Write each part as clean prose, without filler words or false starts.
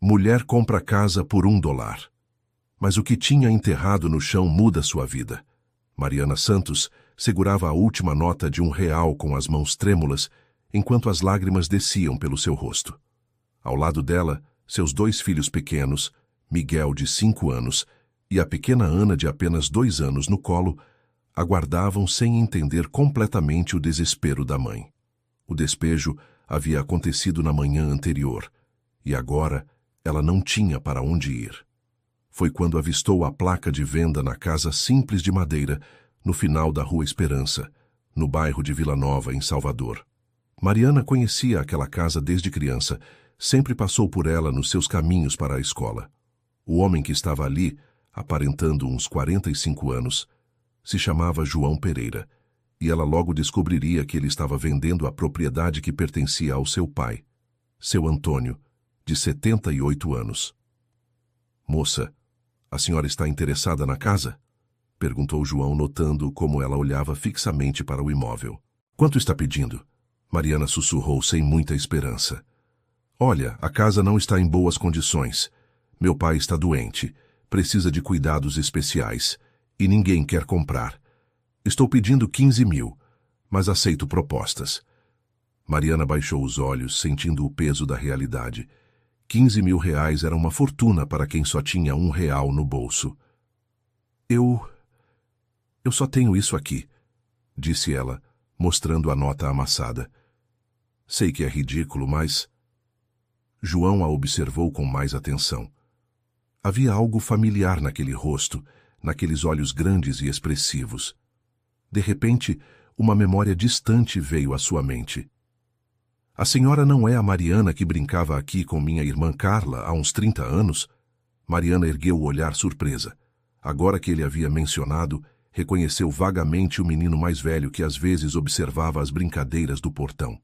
Mulher compra casa por $1. Mas o que tinha enterrado no chão muda sua vida. Mariana Santos segurava a última nota de R$1 com as mãos trêmulas, enquanto as lágrimas desciam pelo seu rosto. Ao lado dela, seus 2 filhos pequenos, Miguel, de 5 anos, e a pequena Ana, de apenas 2 anos, no colo, aguardavam sem entender completamente o desespero da mãe. O despejo havia acontecido na manhã anterior, e agora ela não tinha para onde ir. Foi quando avistou a placa de venda na casa simples de madeira, no final da Rua Esperança, no bairro de Vila Nova, em Salvador. Mariana conhecia aquela casa desde criança, sempre passou por ela nos seus caminhos para a escola. O homem que estava ali, aparentando uns 45 anos, se chamava João Pereira, e ela logo descobriria que ele estava vendendo a propriedade que pertencia ao seu pai, seu Antônio, de 78 anos. "Moça, a senhora está interessada na casa?" perguntou João, notando como ela olhava fixamente para o imóvel. "Quanto está pedindo?" Mariana sussurrou sem muita esperança. "Olha, a casa não está em boas condições. Meu pai está doente, precisa de cuidados especiais, e ninguém quer comprar. Estou pedindo 15 mil, mas aceito propostas." Mariana baixou os olhos, sentindo o peso da realidade. 15 mil reais era uma fortuna para quem só tinha R$1 no bolso. Eu só tenho isso aqui", disse ela, mostrando a nota amassada. "Sei que é ridículo, mas..." João a observou com mais atenção. Havia algo familiar naquele rosto, naqueles olhos grandes e expressivos. De repente, uma memória distante veio à sua mente. "A senhora não é a Mariana que brincava aqui com minha irmã Carla há uns 30 anos?" Mariana ergueu o olhar surpresa. Agora que ele havia mencionado, reconheceu vagamente o menino mais velho que às vezes observava as brincadeiras do portão.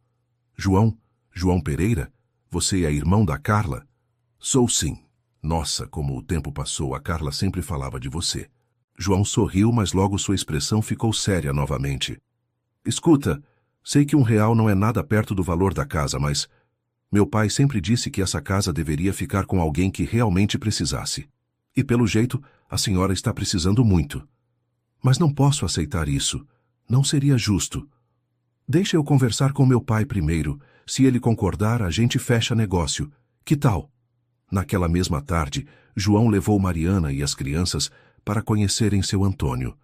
João Pereira? Você é irmão da Carla?" "Sou sim. Nossa, como o tempo passou, a Carla sempre falava de você." João sorriu, mas logo sua expressão ficou séria novamente. "Escuta, sei que R$1 não é nada perto do valor da casa, mas meu pai sempre disse que essa casa deveria ficar com alguém que realmente precisasse. E pelo jeito, a senhora está precisando muito. Mas não posso aceitar isso. Não seria justo. Deixa eu conversar com meu pai primeiro. Se ele concordar, a gente fecha negócio. Que tal?" Naquela mesma tarde, João levou Mariana e as crianças para conhecerem seu Antônio.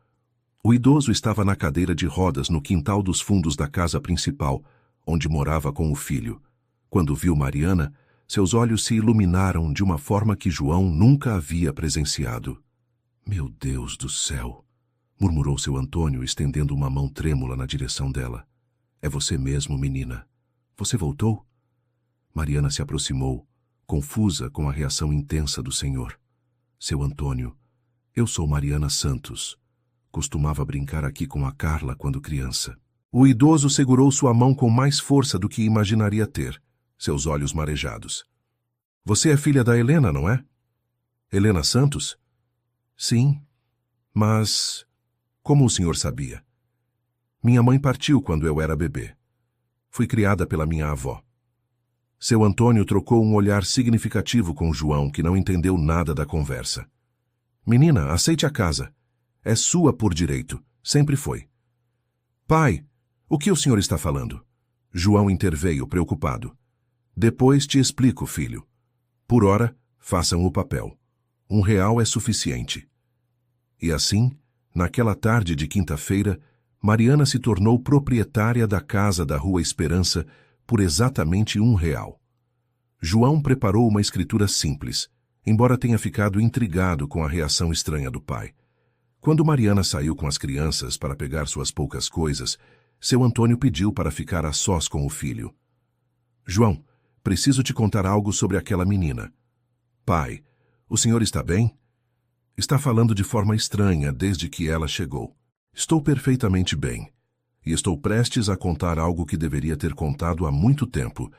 O idoso estava na cadeira de rodas no quintal dos fundos da casa principal, onde morava com o filho. Quando viu Mariana, seus olhos se iluminaram de uma forma que João nunca havia presenciado. "Meu Deus do céu!" murmurou seu Antônio, estendendo uma mão trêmula na direção dela. "É você mesmo, menina. Você voltou?" Mariana se aproximou, confusa com a reação intensa do senhor. "Seu Antônio, eu sou Mariana Santos. Costumava brincar aqui com a Carla quando criança." O idoso segurou sua mão com mais força do que imaginaria ter, seus olhos marejados. "Você é filha da Helena, não é? Helena Santos?" "Sim. Mas... como o senhor sabia?" "Minha mãe partiu quando eu era bebê. Fui criada pela minha avó." Seu Antônio trocou um olhar significativo com João, que não entendeu nada da conversa. "Menina, aceite a casa. É sua por direito. Sempre foi." "Pai, o que o senhor está falando?" João interveio, preocupado. "Depois te explico, filho. Por ora, façam o papel. R$1 é suficiente." E assim, naquela tarde de quinta-feira, Mariana se tornou proprietária da casa da Rua Esperança por exatamente R$1. João preparou uma escritura simples, embora tenha ficado intrigado com a reação estranha do pai. Quando Mariana saiu com as crianças para pegar suas poucas coisas, seu Antônio pediu para ficar a sós com o filho. "João, preciso te contar algo sobre aquela menina." "Pai, o senhor está bem?" "Está falando de forma estranha desde que ela chegou." "Estou perfeitamente bem. E estou prestes a contar algo que deveria ter contado há muito tempo.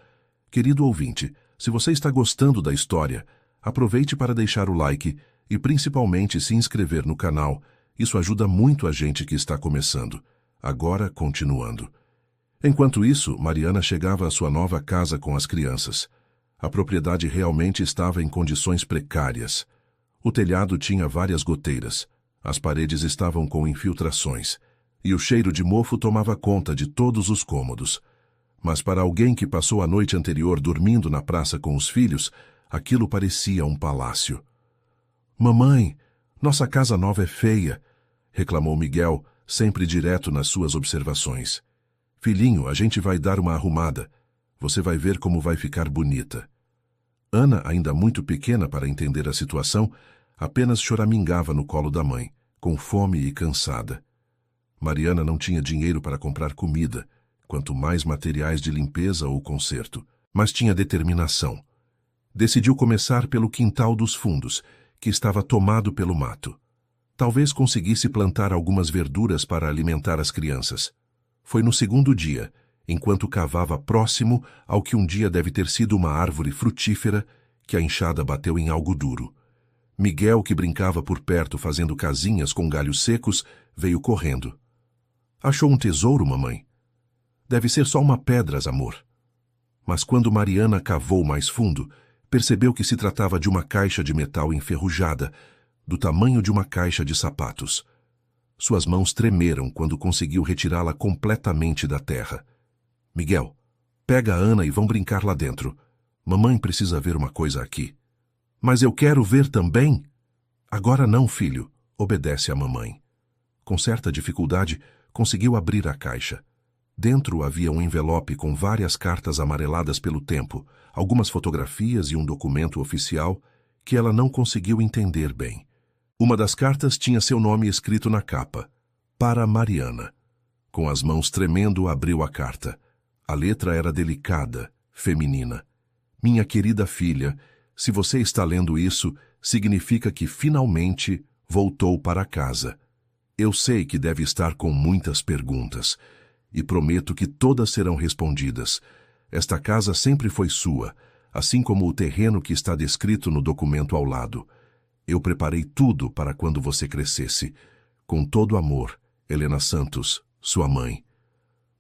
Querido ouvinte, se você está gostando da história, aproveite para deixar o like e principalmente se inscrever no canal. Isso ajuda muito a gente que está começando. Agora, continuando. Enquanto isso, Mariana chegava à sua nova casa com as crianças. A propriedade realmente estava em condições precárias. O telhado tinha várias goteiras, as paredes estavam com infiltrações, e o cheiro de mofo tomava conta de todos os cômodos. Mas para alguém que passou a noite anterior dormindo na praça com os filhos, aquilo parecia um palácio. "Mamãe, nossa casa nova é feia", reclamou Miguel, sempre direto nas suas observações. "Filhinho, a gente vai dar uma arrumada. Você vai ver como vai ficar bonita." Ana, ainda muito pequena para entender a situação, apenas choramingava no colo da mãe, com fome e cansada. Mariana não tinha dinheiro para comprar comida, quanto mais materiais de limpeza ou conserto, mas tinha determinação. Decidiu começar pelo quintal dos fundos, que estava tomado pelo mato. Talvez conseguisse plantar algumas verduras para alimentar as crianças. Foi no segundo dia, enquanto cavava próximo ao que um dia deve ter sido uma árvore frutífera, que a enxada bateu em algo duro. Miguel, que brincava por perto fazendo casinhas com galhos secos, veio correndo. "Achou um tesouro, mamãe?" "Deve ser só uma pedra, amor." Mas quando Mariana cavou mais fundo, percebeu que se tratava de uma caixa de metal enferrujada, do tamanho de uma caixa de sapatos. Suas mãos tremeram quando conseguiu retirá-la completamente da terra. "Miguel, pega a Ana e vão brincar lá dentro. Mamãe precisa ver uma coisa aqui." "Mas eu quero ver também." "Agora não, filho. Obedece à mamãe." Com certa dificuldade, conseguiu abrir a caixa. Dentro havia um envelope com várias cartas amareladas pelo tempo, algumas fotografias e um documento oficial que ela não conseguiu entender bem. Uma das cartas tinha seu nome escrito na capa: "Para Mariana." Com as mãos tremendo, abriu a carta. A letra era delicada, feminina. "Minha querida filha, se você está lendo isso, significa que finalmente voltou para casa. Eu sei que deve estar com muitas perguntas, e prometo que todas serão respondidas. Esta casa sempre foi sua, assim como o terreno que está descrito no documento ao lado. Eu preparei tudo para quando você crescesse. Com todo amor, Helena Santos, sua mãe."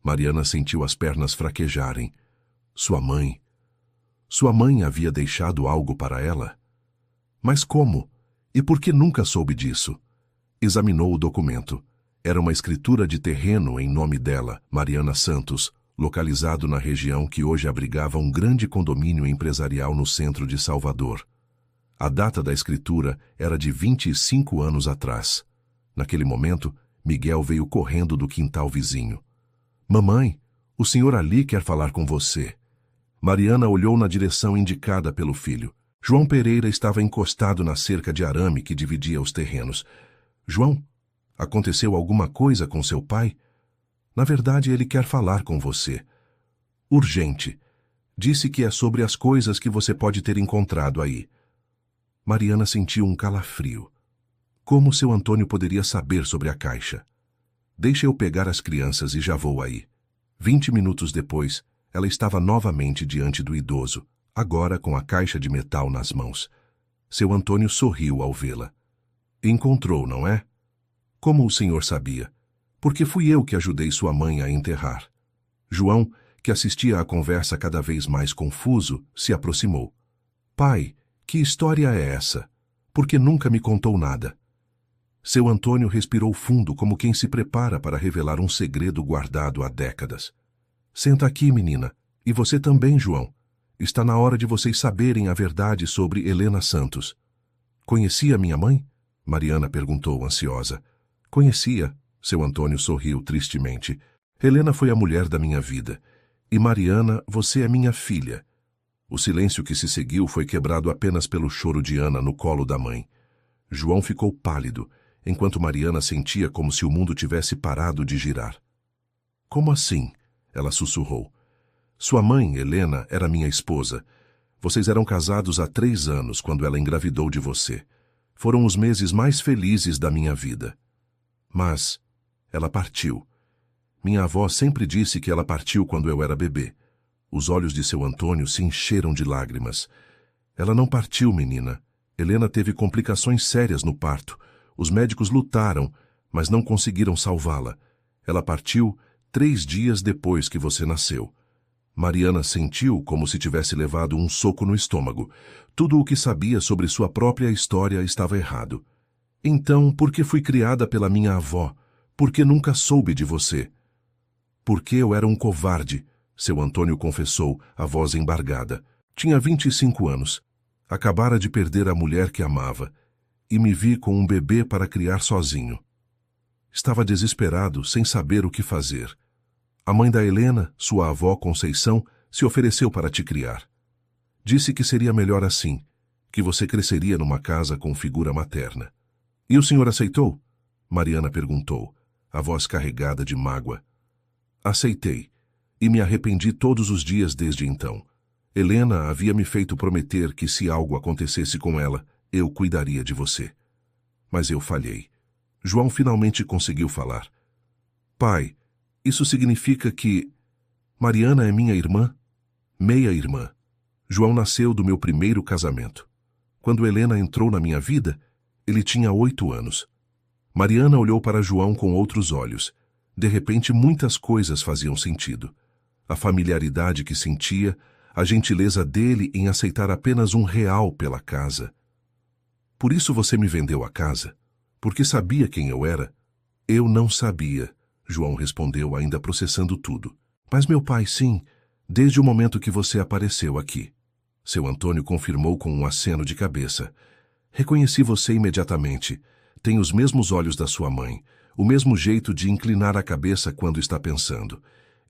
Mariana sentiu as pernas fraquejarem. Sua mãe? Sua mãe havia deixado algo para ela? Mas como? E por que nunca soube disso? Examinou o documento. Era uma escritura de terreno em nome dela, Mariana Santos, localizado na região que hoje abrigava um grande condomínio empresarial no centro de Salvador. A data da escritura era de 25 anos atrás. Naquele momento, Miguel veio correndo do quintal vizinho. "Mamãe, o senhor ali quer falar com você." Mariana olhou na direção indicada pelo filho. João Pereira estava encostado na cerca de arame que dividia os terrenos. "João, aconteceu alguma coisa com seu pai? Na verdade, ele quer falar com você. Urgente. Disse que é sobre as coisas que você pode ter encontrado aí." Mariana sentiu um calafrio. Como seu Antônio poderia saber sobre a caixa? "Deixa eu pegar as crianças e já vou aí." 20 minutos depois, ela estava novamente diante do idoso, agora com a caixa de metal nas mãos. Seu Antônio sorriu ao vê-la. "Encontrou, não é? Como o senhor sabia? Porque fui eu que ajudei sua mãe a enterrar." João, que assistia à conversa cada vez mais confuso, se aproximou. "Pai, que história é essa? Por que nunca me contou nada?" Seu Antônio respirou fundo como quem se prepara para revelar um segredo guardado há décadas. "Senta aqui, menina. E você também, João. Está na hora de vocês saberem a verdade sobre Helena Santos." "Conhecia minha mãe?" Mariana perguntou, ansiosa. "Conhecia." Seu Antônio sorriu tristemente. "Helena foi a mulher da minha vida. E Mariana, você é minha filha." O silêncio que se seguiu foi quebrado apenas pelo choro de Ana no colo da mãe. João ficou pálido, enquanto Mariana sentia como se o mundo tivesse parado de girar. "Como assim?" ela sussurrou. "Sua mãe, Helena, era minha esposa. Vocês eram casados há 3 anos quando ela engravidou de você. Foram os meses mais felizes da minha vida. Mas ela partiu. Minha avó sempre disse que ela partiu quando eu era bebê." Os olhos de seu Antônio se encheram de lágrimas. "Ela não partiu, menina. Helena teve complicações sérias no parto. Os médicos lutaram, mas não conseguiram salvá-la. Ela partiu 3 dias depois que você nasceu." Mariana sentiu como se tivesse levado um soco no estômago. Tudo o que sabia sobre sua própria história estava errado. Então, por que fui criada pela minha avó? Por que nunca soube de você? Porque eu era um covarde, seu Antônio confessou, a voz embargada. Tinha 25 anos. Acabara de perder a mulher que amava. E me vi com um bebê para criar sozinho. Estava desesperado, sem saber o que fazer. A mãe da Helena, sua avó Conceição, se ofereceu para te criar. Disse que seria melhor assim, que você cresceria numa casa com figura materna. E o senhor aceitou? Mariana perguntou, a voz carregada de mágoa. Aceitei, e me arrependi todos os dias desde então. Helena havia me feito prometer que se algo acontecesse com ela, eu cuidaria de você. Mas eu falhei. João finalmente conseguiu falar. Pai, isso significa que... Mariana é minha irmã? Meia-irmã. João nasceu do meu primeiro casamento. Quando Helena entrou na minha vida, ele tinha 8 anos. Mariana olhou para João com outros olhos. De repente, muitas coisas faziam sentido. A familiaridade que sentia, a gentileza dele em aceitar apenas R$1 pela casa. Por isso você me vendeu a casa? Porque sabia quem eu era? Eu não sabia, João respondeu, ainda processando tudo. Mas meu pai, sim, desde o momento que você apareceu aqui. Seu Antônio confirmou com um aceno de cabeça. Reconheci você imediatamente. Tem os mesmos olhos da sua mãe, o mesmo jeito de inclinar a cabeça quando está pensando.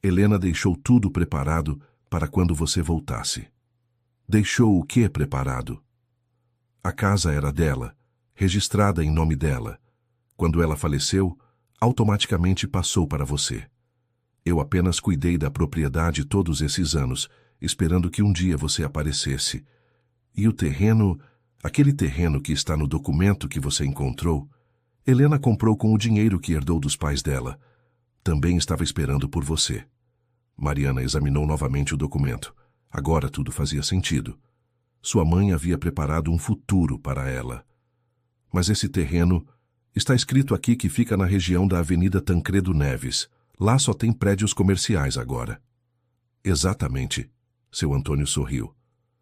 Helena deixou tudo preparado para quando você voltasse. Deixou o que preparado? A casa era dela, registrada em nome dela. Quando ela faleceu, automaticamente passou para você. Eu apenas cuidei da propriedade todos esses anos, esperando que um dia você aparecesse. E o terreno, aquele terreno que está no documento que você encontrou, Helena comprou com o dinheiro que herdou dos pais dela. Também estava esperando por você. Mariana examinou novamente o documento. Agora tudo fazia sentido. Sua mãe havia preparado um futuro para ela. Mas esse terreno, está escrito aqui que fica na região da Avenida Tancredo Neves. Lá só tem prédios comerciais agora. Exatamente. Seu Antônio sorriu.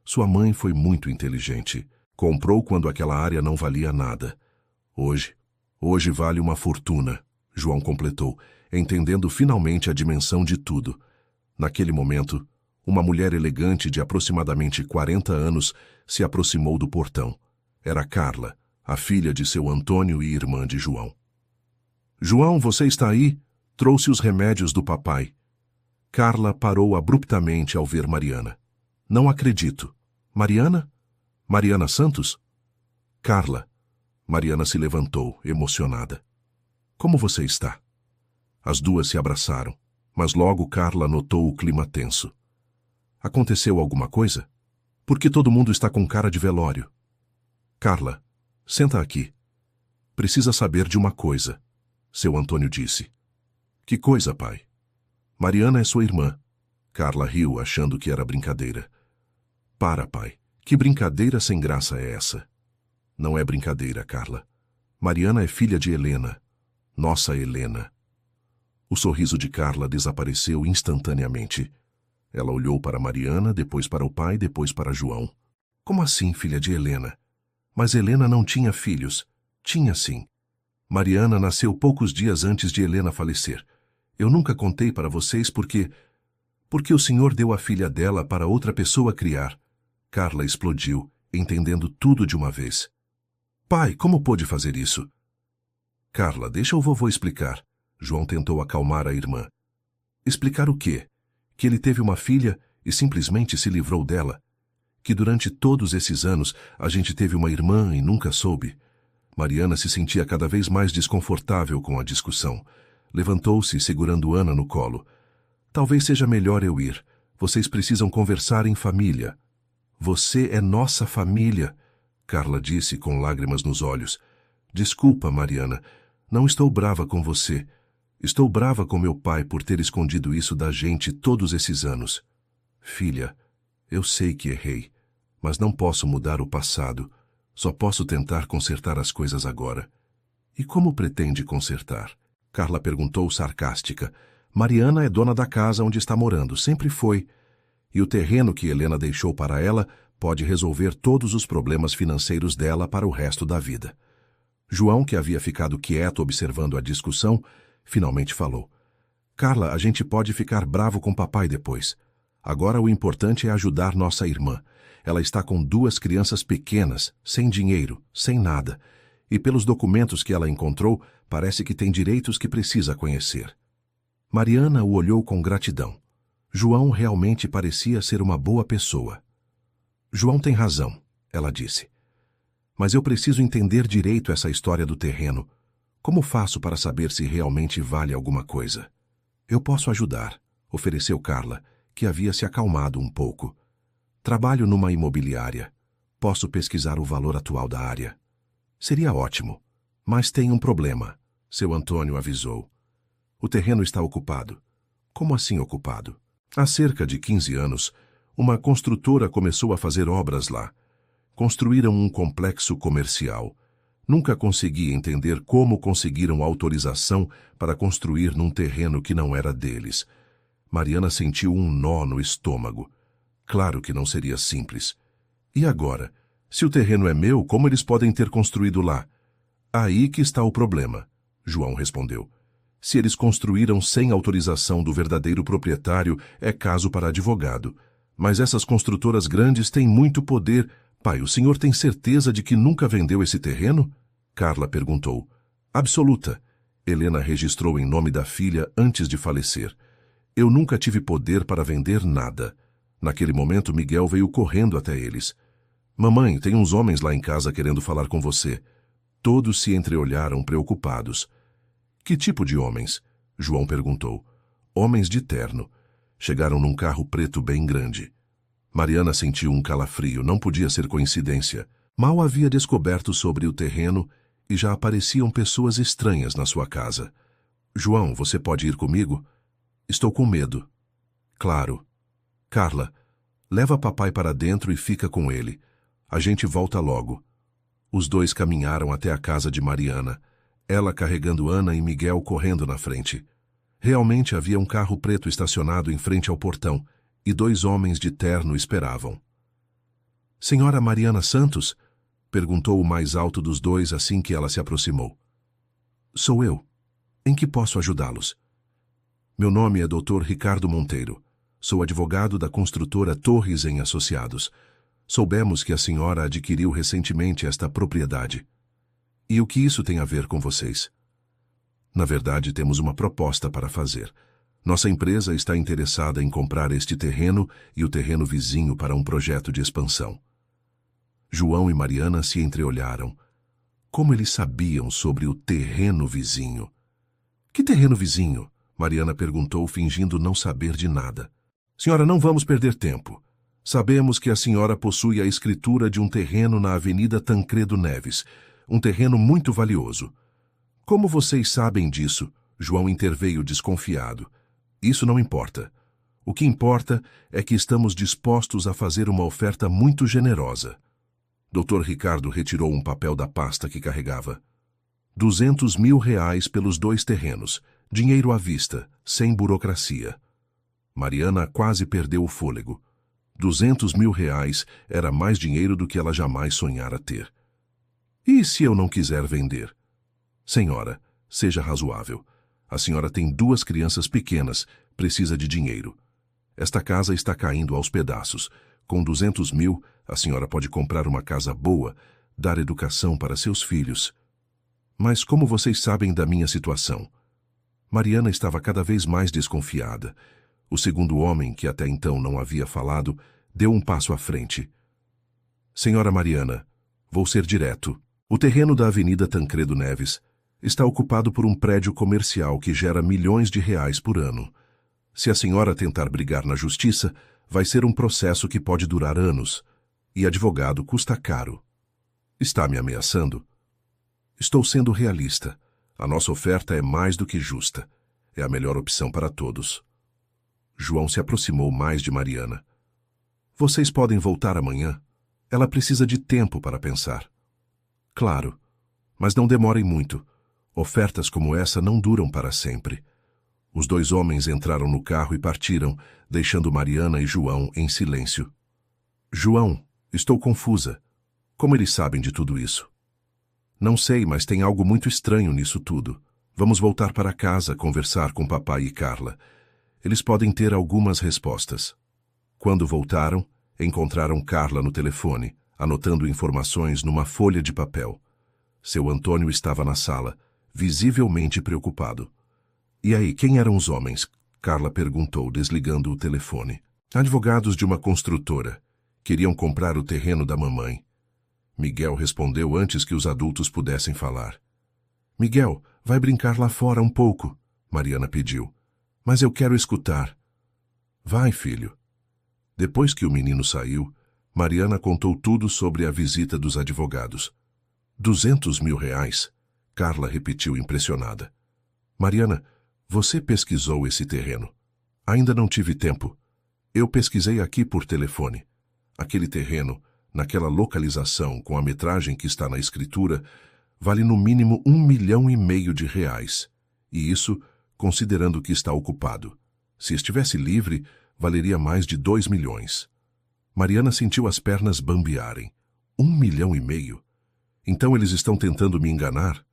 Sua mãe foi muito inteligente. Comprou quando aquela área não valia nada. Hoje vale uma fortuna, João completou, entendendo finalmente a dimensão de tudo. Naquele momento, uma mulher elegante de aproximadamente 40 anos se aproximou do portão. Era Carla, a filha de seu Antônio e irmã de João. João, você está aí? Trouxe os remédios do papai. Carla parou abruptamente ao ver Mariana. Não acredito. Mariana? Mariana Santos? Carla. Mariana se levantou, emocionada. Como você está? As duas se abraçaram, mas logo Carla notou o clima tenso. Aconteceu alguma coisa? Por que todo mundo está com cara de velório? Carla, senta aqui. Precisa saber de uma coisa, seu Antônio disse. Que coisa, pai? Mariana é sua irmã. Carla riu, achando que era brincadeira. Para, pai. Que brincadeira sem graça é essa? Não é brincadeira, Carla. Mariana é filha de Helena. Nossa Helena. O sorriso de Carla desapareceu instantaneamente. Ela olhou para Mariana, depois para o pai, depois para João. Como assim, filha de Helena? Mas Helena não tinha filhos. Tinha sim. Mariana nasceu poucos dias antes de Helena falecer. Eu nunca contei para vocês porque o senhor deu a filha dela para outra pessoa criar. Carla explodiu, entendendo tudo de uma vez. Pai, como pôde fazer isso? Carla, deixa o vovô explicar. João tentou acalmar a irmã. Explicar o quê? Que ele teve uma filha e simplesmente se livrou dela? Que durante todos esses anos a gente teve uma irmã e nunca soube? Mariana se sentia cada vez mais desconfortável com a discussão. Levantou-se, segurando Ana no colo. Talvez seja melhor eu ir. Vocês precisam conversar em família. Você é nossa família, Carla disse com lágrimas nos olhos. Desculpa, Mariana. Não estou brava com você. Estou brava com meu pai por ter escondido isso da gente todos esses anos. Filha, eu sei que errei, mas não posso mudar o passado. Só posso tentar consertar as coisas agora. E como pretende consertar? Carla perguntou sarcástica. Mariana é dona da casa onde está morando, sempre foi. E o terreno que Helena deixou para ela pode resolver todos os problemas financeiros dela para o resto da vida. João, que havia ficado quieto observando a discussão, finalmente falou. Carla, a gente pode ficar bravo com papai depois. Agora o importante é ajudar nossa irmã. Ela está com 2 crianças pequenas, sem dinheiro, sem nada. E pelos documentos que ela encontrou, parece que tem direitos que precisa conhecer. Mariana o olhou com gratidão. João realmente parecia ser uma boa pessoa. João tem razão, ela disse. Mas eu preciso entender direito essa história do terreno. Como faço para saber se realmente vale alguma coisa? Eu posso ajudar, ofereceu Carla, que havia se acalmado um pouco. Trabalho numa imobiliária. Posso pesquisar o valor atual da área. Seria ótimo. Mas tem um problema, seu Antônio avisou. O terreno está ocupado. Como assim ocupado? Há cerca de 15 anos, uma construtora começou a fazer obras lá. Construíram um complexo comercial. Nunca consegui entender como conseguiram autorização para construir num terreno que não era deles. Mariana sentiu um nó no estômago. Claro que não seria simples. E agora? Se o terreno é meu, como eles podem ter construído lá? Aí que está o problema, João respondeu. Se eles construíram sem autorização do verdadeiro proprietário, é caso para advogado. Mas essas construtoras grandes têm muito poder. Pai, o senhor tem certeza de que nunca vendeu esse terreno? Carla perguntou. Absoluta. Helena registrou em nome da filha antes de falecer. Eu nunca tive poder para vender nada. Naquele momento, Miguel veio correndo até eles. Mamãe, tem uns homens lá em casa querendo falar com você. Todos se entreolharam preocupados. Que tipo de homens? João perguntou. Homens de terno. Chegaram num carro preto bem grande. Mariana sentiu um calafrio, não podia ser coincidência. Mal havia descoberto sobre o terreno e já apareciam pessoas estranhas na sua casa. João, você pode ir comigo? Estou com medo. Claro. Carla, leva papai para dentro e fica com ele. A gente volta logo. Os dois caminharam até a casa de Mariana, ela carregando Ana e Miguel correndo na frente. Realmente havia um carro preto estacionado em frente ao portão e 2 homens de terno esperavam. Senhora Mariana Santos? Perguntou o mais alto dos 2 assim que ela se aproximou. Sou eu. Em que posso ajudá-los? Meu nome é Dr. Ricardo Monteiro. Sou advogado da construtora Torres em Associados. Soubemos que a senhora adquiriu recentemente esta propriedade. E o que isso tem a ver com vocês? Na verdade, temos uma proposta para fazer. Nossa empresa está interessada em comprar este terreno e o terreno vizinho para um projeto de expansão. João e Mariana se entreolharam. Como eles sabiam sobre o terreno vizinho? Que terreno vizinho? Mariana perguntou, fingindo não saber de nada. Senhora, não vamos perder tempo. Sabemos que a senhora possui a escritura de um terreno na Avenida Tancredo Neves, um terreno muito valioso. Como vocês sabem disso? João interveio desconfiado. Isso não importa. O que importa é que estamos dispostos a fazer uma oferta muito generosa. Dr. Ricardo retirou um papel da pasta que carregava. R$200 mil pelos 2 terrenos, dinheiro à vista, sem burocracia. Mariana quase perdeu o fôlego. R$200 mil era mais dinheiro do que ela jamais sonhara ter. E se eu não quiser vender? Senhora, seja razoável. A senhora tem 2 crianças pequenas, precisa de dinheiro. Esta casa está caindo aos pedaços. Com 200 mil, a senhora pode comprar uma casa boa, dar educação para seus filhos. Mas como vocês sabem da minha situação? Mariana estava cada vez mais desconfiada. O segundo homem, que até então não havia falado, deu um passo à frente. Senhora Mariana, vou ser direto. O terreno da Avenida Tancredo Neves está ocupado por um prédio comercial que gera milhões de reais por ano. Se a senhora tentar brigar na justiça, vai ser um processo que pode durar anos. E advogado custa caro. Está me ameaçando? Estou sendo realista. A nossa oferta é mais do que justa. É a melhor opção para todos. João se aproximou mais de Mariana. Vocês podem voltar amanhã? Ela precisa de tempo para pensar. Claro, mas não demorem muito. Ofertas como essa não duram para sempre. Os dois homens entraram no carro e partiram, deixando Mariana e João em silêncio. João, estou confusa. Como eles sabem de tudo isso? Não sei, mas tem algo muito estranho nisso tudo. Vamos voltar para casa conversar com papai e Carla. Eles podem ter algumas respostas. Quando voltaram, encontraram Carla no telefone, anotando informações numa folha de papel. Seu Antônio estava na sala, visivelmente preocupado. E aí, quem eram os homens? Carla perguntou, desligando o telefone. Advogados de uma construtora. Queriam comprar o terreno da mamãe. Miguel respondeu antes que os adultos pudessem falar. Miguel, vai brincar lá fora um pouco, Mariana pediu. Mas eu quero escutar. Vai, filho. Depois que o menino saiu, Mariana contou tudo sobre a visita dos advogados. 200 mil reais? Carla repetiu impressionada. Mariana, você pesquisou esse terreno? Ainda não tive tempo. Eu pesquisei aqui por telefone. Aquele terreno, naquela localização com a metragem que está na escritura, vale no mínimo 1,5 milhão de reais. E isso, considerando que está ocupado. Se estivesse livre, valeria mais de 2 milhões. Mariana sentiu as pernas bambearem. 1,5 milhão? Então eles estão tentando me enganar?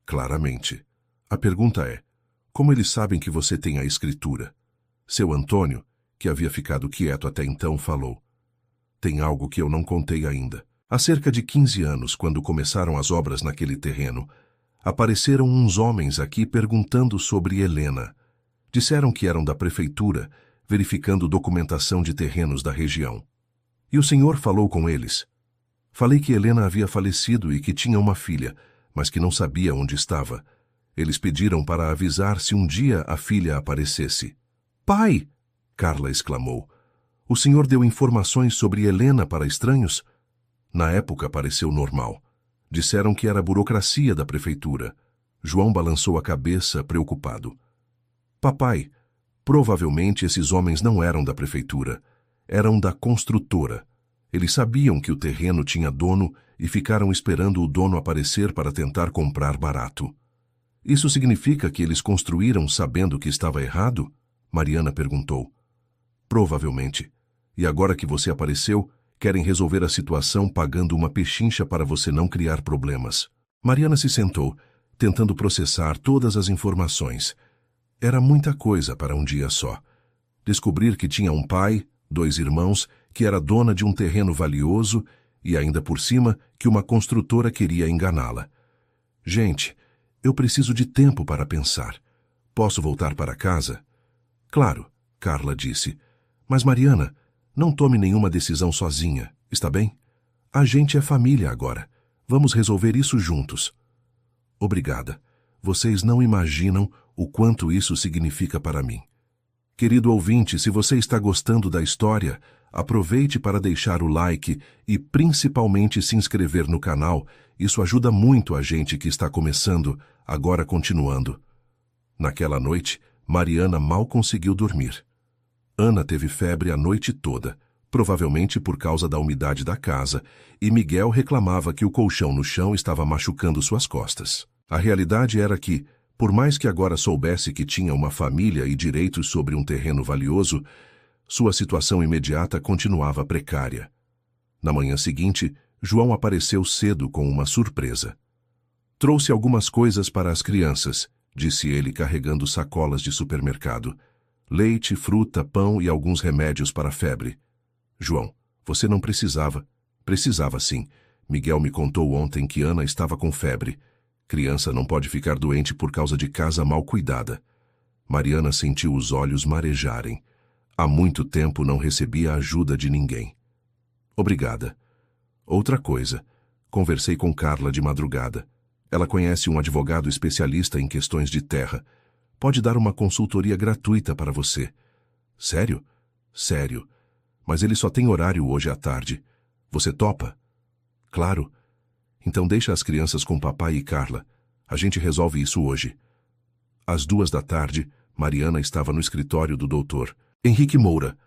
Claramente. A pergunta é, como eles sabem que você tem a escritura? Seu Antônio, que havia ficado quieto até então, falou. Tem algo que eu não contei ainda. Há cerca de 15 anos, quando começaram as obras naquele terreno, apareceram uns homens aqui perguntando sobre Helena. Disseram que eram da prefeitura, verificando documentação de terrenos da região. E o senhor falou com eles. Falei que Helena havia falecido e que tinha uma filha, mas que não sabia onde estava. Eles pediram para avisar se um dia a filha aparecesse. Pai! Carla exclamou. O senhor deu informações sobre Helena para estranhos? Na época pareceu normal. Disseram que era a burocracia da prefeitura. João balançou a cabeça, preocupado. Papai, provavelmente esses homens não eram da prefeitura. Eram da construtora. Eles sabiam que o terreno tinha dono e ficaram esperando o dono aparecer para tentar comprar barato. Isso significa que eles construíram sabendo que estava errado? Mariana perguntou. Provavelmente. E agora que você apareceu, querem resolver a situação pagando uma pechincha para você não criar problemas. Mariana se sentou, tentando processar todas as informações. Era muita coisa para um dia só. Descobrir que tinha um pai, 2 irmãos, que era dona de um terreno valioso e, ainda por cima, que uma construtora queria enganá-la. Gente, eu preciso de tempo para pensar. Posso voltar para casa? Claro, Carla disse. Mas, Mariana, não tome nenhuma decisão sozinha, está bem? A gente é família agora. Vamos resolver isso juntos. Obrigada. Vocês não imaginam o quanto isso significa para mim. Querido ouvinte, se você está gostando da história, aproveite para deixar o like e principalmente se inscrever no canal. Isso ajuda muito a gente que está começando, agora continuando. Naquela noite, Mariana mal conseguiu dormir. Ana teve febre a noite toda, provavelmente por causa da umidade da casa, e Miguel reclamava que o colchão no chão estava machucando suas costas. A realidade era que, por mais que agora soubesse que tinha uma família e direitos sobre um terreno valioso, sua situação imediata continuava precária. Na manhã seguinte, João apareceu cedo com uma surpresa. Trouxe algumas coisas para as crianças, disse ele carregando sacolas de supermercado. Leite, fruta, pão e alguns remédios para a febre. João, você não precisava. Precisava sim. Miguel me contou ontem que Ana estava com febre. Criança não pode ficar doente por causa de casa mal cuidada. Mariana sentiu os olhos marejarem. Há muito tempo não recebia ajuda de ninguém. Obrigada. Outra coisa. Conversei com Carla de madrugada. Ela conhece um advogado especialista em questões de terra. Pode dar uma consultoria gratuita para você. Sério? Sério. Mas ele só tem horário hoje à tarde. Você topa? Claro. Então deixa as crianças com papai e Carla. A gente resolve isso hoje. Às 14h, Mariana estava no escritório do doutor Henrique Moura,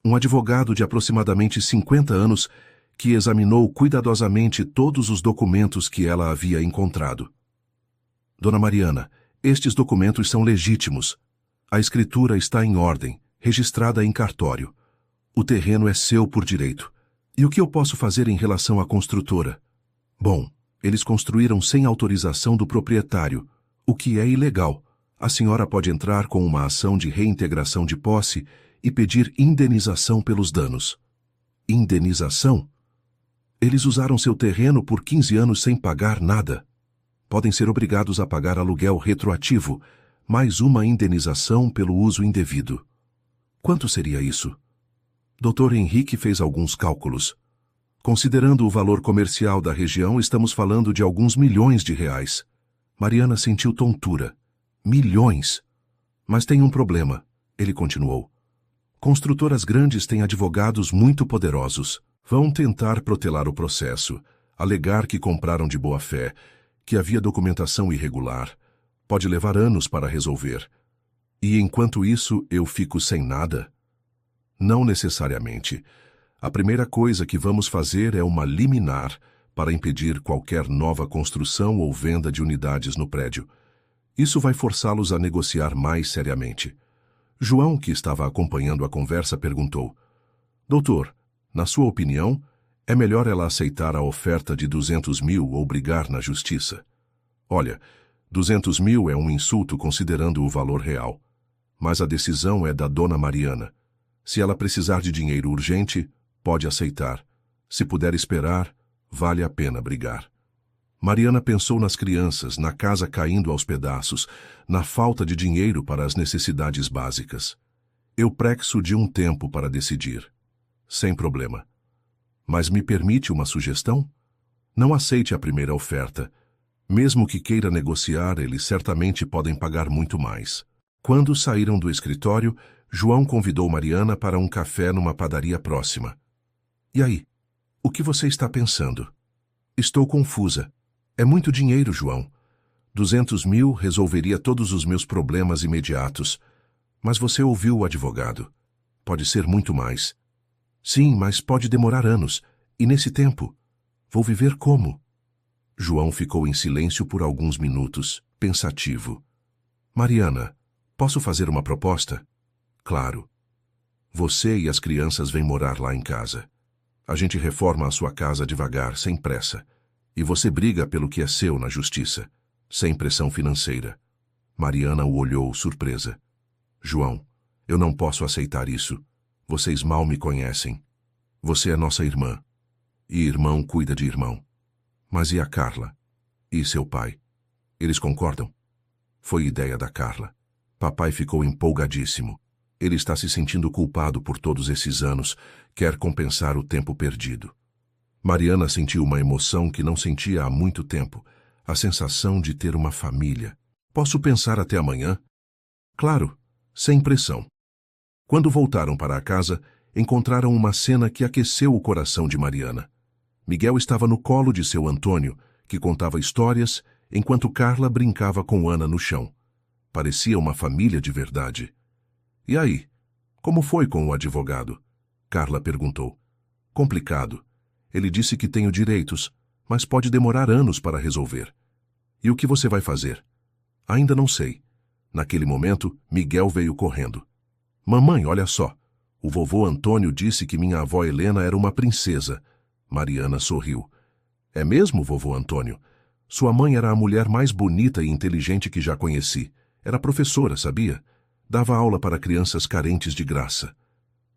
um advogado de aproximadamente 50 anos que examinou cuidadosamente todos os documentos que ela havia encontrado. Dona Mariana, estes documentos são legítimos. A escritura está em ordem, registrada em cartório. O terreno é seu por direito. E o que eu posso fazer em relação à construtora? Bom, eles construíram sem autorização do proprietário, o que é ilegal. A senhora pode entrar com uma ação de reintegração de posse e pedir indenização pelos danos. Indenização? Eles usaram seu terreno por 15 anos sem pagar nada. Podem ser obrigados a pagar aluguel retroativo, mais uma indenização pelo uso indevido. Quanto seria isso? Dr. Henrique fez alguns cálculos. Considerando o valor comercial da região, estamos falando de alguns milhões de reais. Mariana sentiu tontura. Milhões! Mas tem um problema, ele continuou. Construtoras grandes têm advogados muito poderosos. Vão tentar protelar o processo, alegar que compraram de boa fé, que havia documentação irregular. Pode levar anos para resolver. E enquanto isso, eu fico sem nada? Não necessariamente. A primeira coisa que vamos fazer é uma liminar para impedir qualquer nova construção ou venda de unidades no prédio. Isso vai forçá-los a negociar mais seriamente. João, que estava acompanhando a conversa, perguntou: Doutor, na sua opinião, é melhor ela aceitar a oferta de 200 mil ou brigar na justiça? Olha, 200 mil é um insulto considerando o valor real. Mas a decisão é da dona Mariana. Se ela precisar de dinheiro urgente, pode aceitar. Se puder esperar, vale a pena brigar. Mariana pensou nas crianças, na casa caindo aos pedaços, na falta de dinheiro para as necessidades básicas. Eu preciso de um tempo para decidir. Sem problema. Mas me permite uma sugestão? Não aceite a primeira oferta. Mesmo que queira negociar, eles certamente podem pagar muito mais. Quando saíram do escritório, João convidou Mariana para um café numa padaria próxima. E aí? O que você está pensando? Estou confusa. É muito dinheiro, João. 200 mil resolveria todos os meus problemas imediatos. Mas você ouviu o advogado. Pode ser muito mais. Sim, mas pode demorar anos. E nesse tempo, vou viver como? João ficou em silêncio por alguns minutos, pensativo. Mariana, posso fazer uma proposta? Claro. Você e as crianças vêm morar lá em casa. A gente reforma a sua casa devagar, sem pressa. E você briga pelo que é seu na justiça, sem pressão financeira. Mariana o olhou, surpresa. João, eu não posso aceitar isso. Vocês mal me conhecem. Você é nossa irmã. E irmão cuida de irmão. Mas e a Carla? E seu pai? Eles concordam? Foi ideia da Carla. Papai ficou empolgadíssimo. Ele está se sentindo culpado por todos esses anos, quer compensar o tempo perdido. Mariana sentiu uma emoção que não sentia há muito tempo, a sensação de ter uma família. Posso pensar até amanhã? Claro, sem pressão. Quando voltaram para a casa, encontraram uma cena que aqueceu o coração de Mariana. Miguel estava no colo de seu Antônio, que contava histórias, enquanto Carla brincava com Ana no chão. Parecia uma família de verdade. E aí? Como foi com o advogado? Carla perguntou. Complicado. Ele disse que tenho direitos, mas pode demorar anos para resolver. E o que você vai fazer? Ainda não sei. Naquele momento, Miguel veio correndo. Mamãe, olha só. O vovô Antônio disse que minha avó Helena era uma princesa. Mariana sorriu. É mesmo, vovô Antônio? Sua mãe era a mulher mais bonita e inteligente que já conheci. Era professora, sabia? Dava aula para crianças carentes de graça.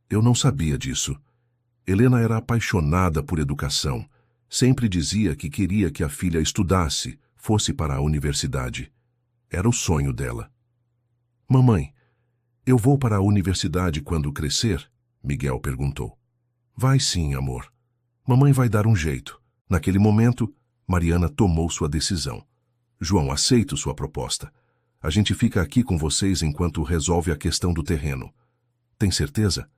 Eu não sabia disso. Helena era apaixonada por educação. Sempre dizia que queria que a filha estudasse, fosse para a universidade. Era o sonho dela. Mamãe, eu vou para a universidade quando crescer? Miguel perguntou. Vai sim, amor. Mamãe vai dar um jeito. Naquele momento, Mariana tomou sua decisão. João, aceito sua proposta. A gente fica aqui com vocês enquanto resolve a questão do terreno. Tem certeza?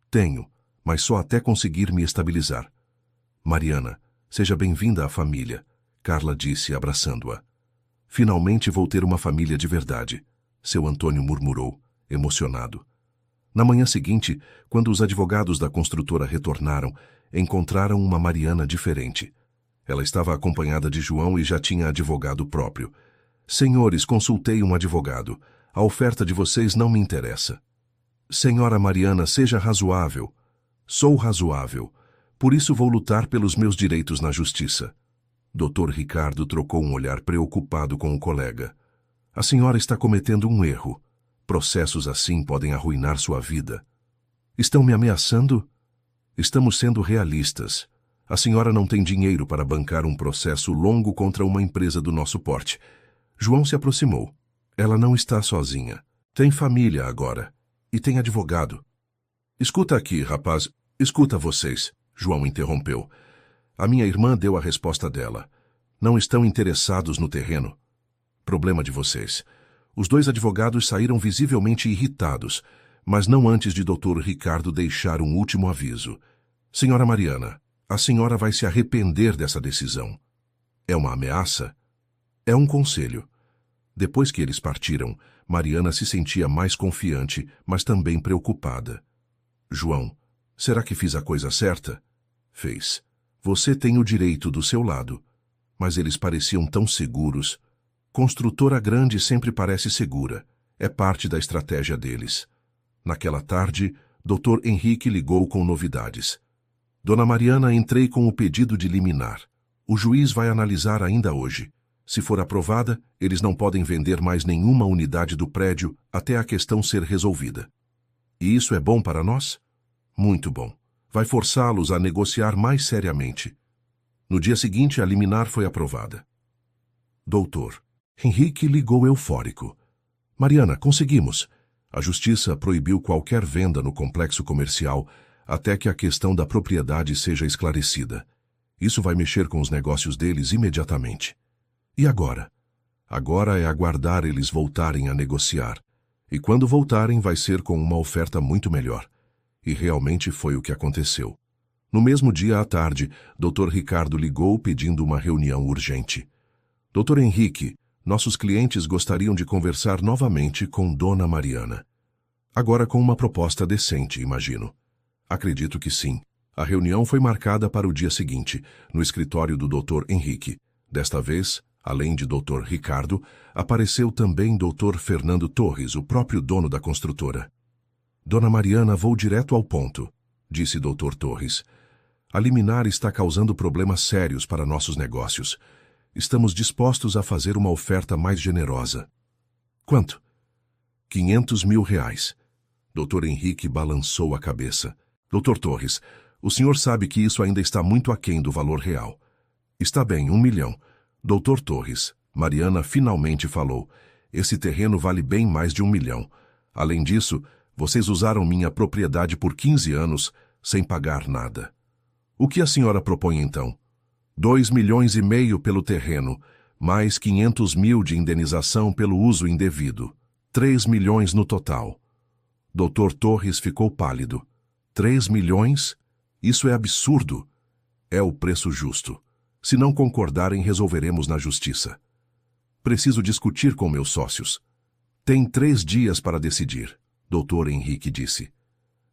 Tenho, mas só até conseguir me estabilizar. Mariana, seja bem-vinda à família, Carla disse, abraçando-a. Finalmente vou ter uma família de verdade, seu Antônio murmurou, emocionado. Na manhã seguinte, quando os advogados da construtora retornaram, encontraram uma Mariana diferente. Ela estava acompanhada de João e já tinha advogado próprio. Senhores, consultei um advogado. A oferta de vocês não me interessa. Senhora Mariana, seja razoável. Sou razoável. Por isso vou lutar pelos meus direitos na justiça. Dr. Ricardo trocou um olhar preocupado com o colega. A senhora está cometendo um erro. Processos assim podem arruinar sua vida. Estão me ameaçando? Estamos sendo realistas. A senhora não tem dinheiro para bancar um processo longo contra uma empresa do nosso porte. João se aproximou. Ela não está sozinha. Tem família agora. E tem advogado. Escuta aqui, rapaz. Escuta vocês. João interrompeu. A minha irmã deu a resposta dela. Não estão interessados no terreno. Problema de vocês. Os dois advogados saíram visivelmente irritados, mas não antes de Dr. Ricardo deixar um último aviso. Senhora Mariana, a senhora vai se arrepender dessa decisão. É uma ameaça? É um conselho. Depois que eles partiram, Mariana se sentia mais confiante, mas também preocupada. João, será que fiz a coisa certa? Fez. Você tem o direito do seu lado. Mas eles pareciam tão seguros. Construtora grande sempre parece segura. É parte da estratégia deles. Naquela tarde, Dr. Henrique ligou com novidades. Dona Mariana, entrei com o pedido de liminar. O juiz vai analisar ainda hoje. Se for aprovada, eles não podem vender mais nenhuma unidade do prédio até a questão ser resolvida. E isso é bom para nós? Muito bom. Vai forçá-los a negociar mais seriamente. No dia seguinte, a liminar foi aprovada. Doutor, Henrique ligou eufórico. Mariana, conseguimos. A justiça proibiu qualquer venda no complexo comercial até que a questão da propriedade seja esclarecida. Isso vai mexer com os negócios deles imediatamente. E agora? Agora é aguardar eles voltarem a negociar. E quando voltarem, vai ser com uma oferta muito melhor. E realmente foi o que aconteceu. No mesmo dia à tarde, Dr. Ricardo ligou pedindo uma reunião urgente. Dr. Henrique, nossos clientes gostariam de conversar novamente com Dona Mariana. Agora com uma proposta decente, imagino. Acredito que sim. A reunião foi marcada para o dia seguinte, no escritório do Dr. Henrique. Desta vez, além de Dr. Ricardo, apareceu também Dr. Fernando Torres, o próprio dono da construtora. Dona Mariana, vou direto ao ponto, disse Dr. Torres. A liminar está causando problemas sérios para nossos negócios. Estamos dispostos a fazer uma oferta mais generosa. Quanto? R$500.000. Dr. Henrique balançou a cabeça. Dr. Torres, o senhor sabe que isso ainda está muito aquém do valor real. Está bem, 1 milhão. Dr. Torres, Mariana finalmente falou. Esse terreno vale bem mais de 1 milhão. Além disso, vocês usaram minha propriedade por 15 anos sem pagar nada. O que a senhora propõe então? 2,5 milhões pelo terreno, mais 500.000 de indenização pelo uso indevido. 3 milhões no total. Dr. Torres ficou pálido. 3 milhões? Isso é absurdo. É o preço justo. Se não concordarem, resolveremos na justiça. Preciso discutir com meus sócios. Tem 3 dias para decidir, Dr. Henrique disse.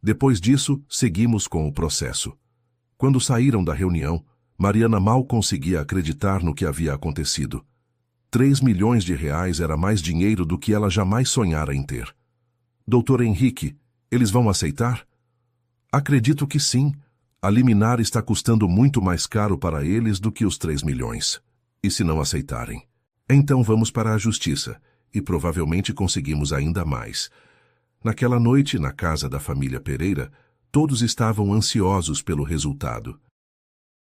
Depois disso, seguimos com o processo. Quando saíram da reunião, Mariana mal conseguia acreditar no que havia acontecido. 3 milhões de reais era mais dinheiro do que ela jamais sonhara em ter. Dr. Henrique, eles vão aceitar? Acredito que sim. A liminar está custando muito mais caro para eles do que os 3 milhões. E se não aceitarem? Então vamos para a justiça, e provavelmente conseguimos ainda mais. Naquela noite, na casa da família Pereira, todos estavam ansiosos pelo resultado.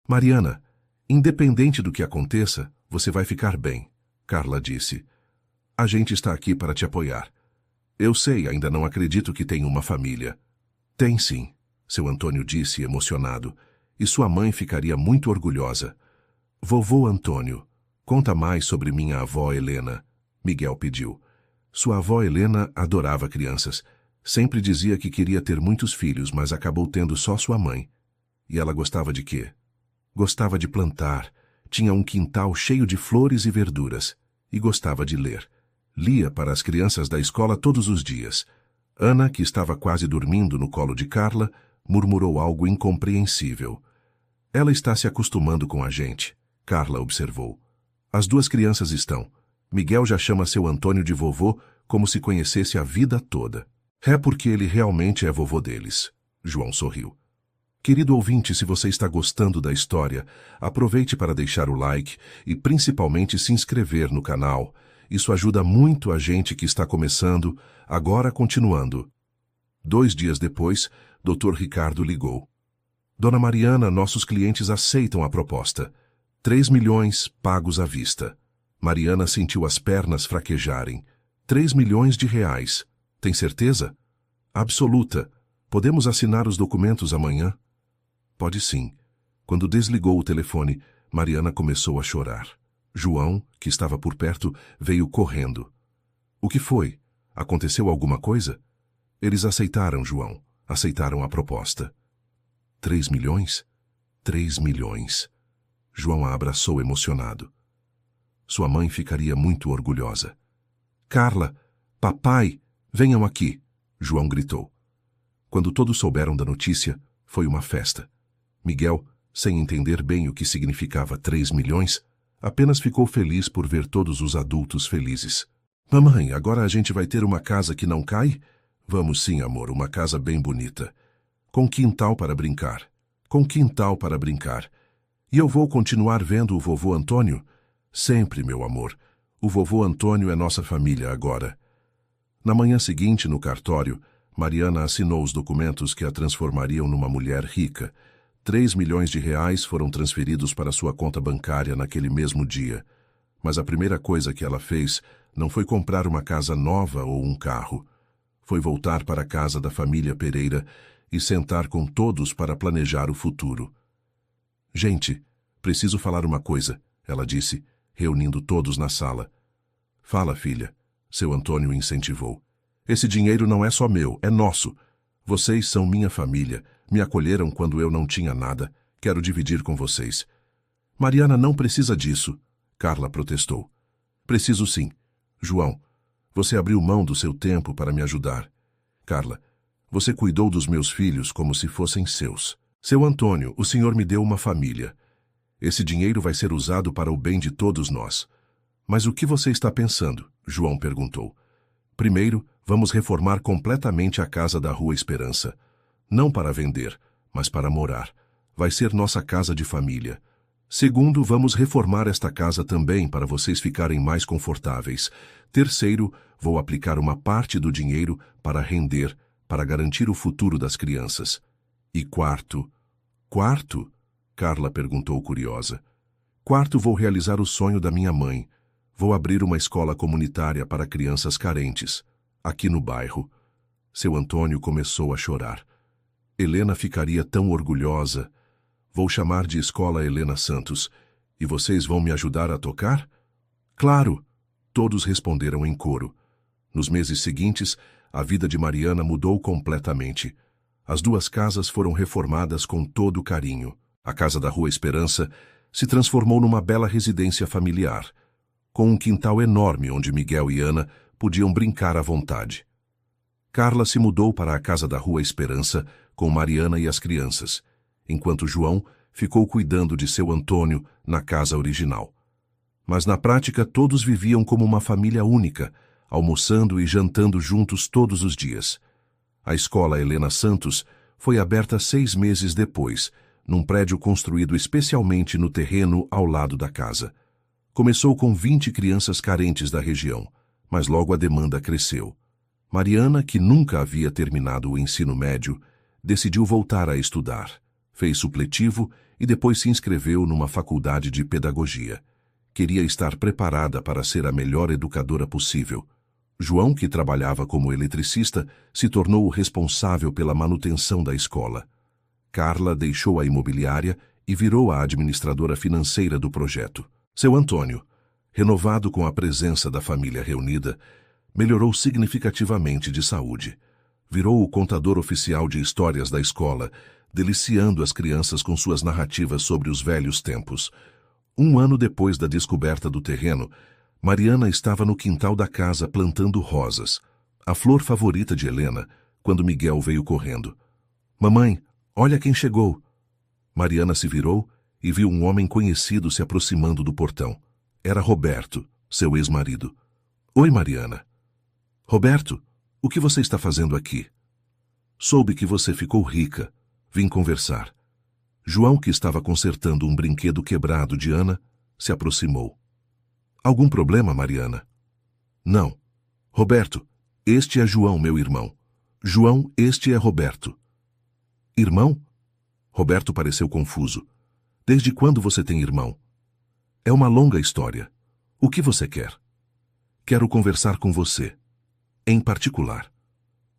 Mariana, independente do que aconteça, você vai ficar bem, Carla disse. A gente está aqui para te apoiar. Eu sei, ainda não acredito que tenha uma família. Tem sim, seu Antônio disse emocionado, e sua mãe ficaria muito orgulhosa. Vovô Antônio, conta mais sobre minha avó Helena, Miguel pediu. Sua avó Helena adorava crianças. Sempre dizia que queria ter muitos filhos, mas acabou tendo só sua mãe. E ela gostava de quê? Gostava de plantar, tinha um quintal cheio de flores e verduras, e gostava de ler. Lia para as crianças da escola todos os dias. Ana, que estava quase dormindo no colo de Carla, murmurou algo incompreensível. Ela está se acostumando com a gente, Carla observou. As 2 crianças estão. Miguel já chama seu Antônio de vovô, como se conhecesse a vida toda. É porque ele realmente é vovô deles. João sorriu. Querido ouvinte, se você está gostando da história, aproveite para deixar o like e principalmente se inscrever no canal. Isso ajuda muito a gente que está começando, agora continuando. 2 dias depois, Dr. Ricardo ligou. Dona Mariana, nossos clientes aceitam a proposta. 3 milhões pagos à vista. Mariana sentiu as pernas fraquejarem. 3 milhões de reais. Tem certeza? Absoluta. Podemos assinar os documentos amanhã? Pode sim. Quando desligou o telefone, Mariana começou a chorar. João, que estava por perto, veio correndo. O que foi? Aconteceu alguma coisa? Eles aceitaram, João. Aceitaram a proposta. 3 milhões? 3 milhões. João a abraçou emocionado. Sua mãe ficaria muito orgulhosa. Carla, papai, venham aqui, João gritou. Quando todos souberam da notícia, foi uma festa. Miguel, sem entender bem o que significava 3 milhões, apenas ficou feliz por ver todos os adultos felizes. Mamãe, agora a gente vai ter uma casa que não cai? Vamos sim, amor, uma casa bem bonita. Com quintal para brincar. Com quintal para brincar. E eu vou continuar vendo o vovô Antônio? Sempre, meu amor. O vovô Antônio é nossa família agora. Na manhã seguinte, no cartório, Mariana assinou os documentos que a transformariam numa mulher rica. 3 milhões de reais foram transferidos para sua conta bancária naquele mesmo dia. Mas a primeira coisa que ela fez não foi comprar uma casa nova ou um carro. Foi voltar para a casa da família Pereira e sentar com todos para planejar o futuro. Gente, preciso falar uma coisa, ela disse, reunindo todos na sala. Fala, filha, seu Antônio incentivou. Esse dinheiro não é só meu, é nosso. Vocês são minha família, me acolheram quando eu não tinha nada, quero dividir com vocês. Mariana não precisa disso, Carla protestou. Preciso sim. João, você abriu mão do seu tempo para me ajudar. Carla, você cuidou dos meus filhos como se fossem seus. Seu Antônio, o senhor me deu uma família. Esse dinheiro vai ser usado para o bem de todos nós. Mas o que você está pensando? João perguntou. Primeiro, vamos reformar completamente a casa da Rua Esperança. Não para vender, mas para morar. Vai ser nossa casa de família. Segundo, vamos reformar esta casa também para vocês ficarem mais confortáveis. Terceiro, vou aplicar uma parte do dinheiro para render, para garantir o futuro das crianças. E quarto... Quarto? Carla perguntou curiosa. Quarto, vou realizar o sonho da minha mãe. Vou abrir uma escola comunitária para crianças carentes, aqui no bairro. Seu Antônio começou a chorar. Helena ficaria tão orgulhosa. Vou chamar de Escola Helena Santos. E vocês vão me ajudar a tocar? Claro! Todos responderam em coro. Nos meses seguintes, a vida de Mariana mudou completamente. As 2 casas foram reformadas com todo carinho. A casa da Rua Esperança se transformou numa bela residência familiar, com um quintal enorme onde Miguel e Ana podiam brincar à vontade. Carla se mudou para a casa da Rua Esperança com Mariana e as crianças, enquanto João ficou cuidando de seu Antônio na casa original. Mas na prática todos viviam como uma família única, almoçando e jantando juntos todos os dias. A escola Helena Santos foi aberta 6 meses depois, num prédio construído especialmente no terreno ao lado da casa. Começou com 20 crianças carentes da região, mas logo a demanda cresceu. Mariana, que nunca havia terminado o ensino médio, decidiu voltar a estudar. Fez supletivo e depois se inscreveu numa faculdade de pedagogia. Queria estar preparada para ser a melhor educadora possível. João, que trabalhava como eletricista, se tornou o responsável pela manutenção da escola. Carla deixou a imobiliária e virou a administradora financeira do projeto. Seu Antônio, renovado com a presença da família reunida, melhorou significativamente de saúde. Virou o contador oficial de histórias da escola, deliciando as crianças com suas narrativas sobre os velhos tempos. 1 ano depois da descoberta do terreno, Mariana estava no quintal da casa plantando rosas, a flor favorita de Helena, quando Miguel veio correndo. Mamãe, olha quem chegou! Mariana se virou e viu um homem conhecido se aproximando do portão. Era Roberto, seu ex-marido. Oi, Mariana. Roberto, o que você está fazendo aqui? Soube que você ficou rica. Vim conversar. João, que estava consertando um brinquedo quebrado de Ana, se aproximou. Algum problema, Mariana? Não. Roberto, este é João, meu irmão. João, este é Roberto. Irmão? Roberto pareceu confuso. Desde quando você tem irmão? É uma longa história. O que você quer? Quero conversar com você. Em particular.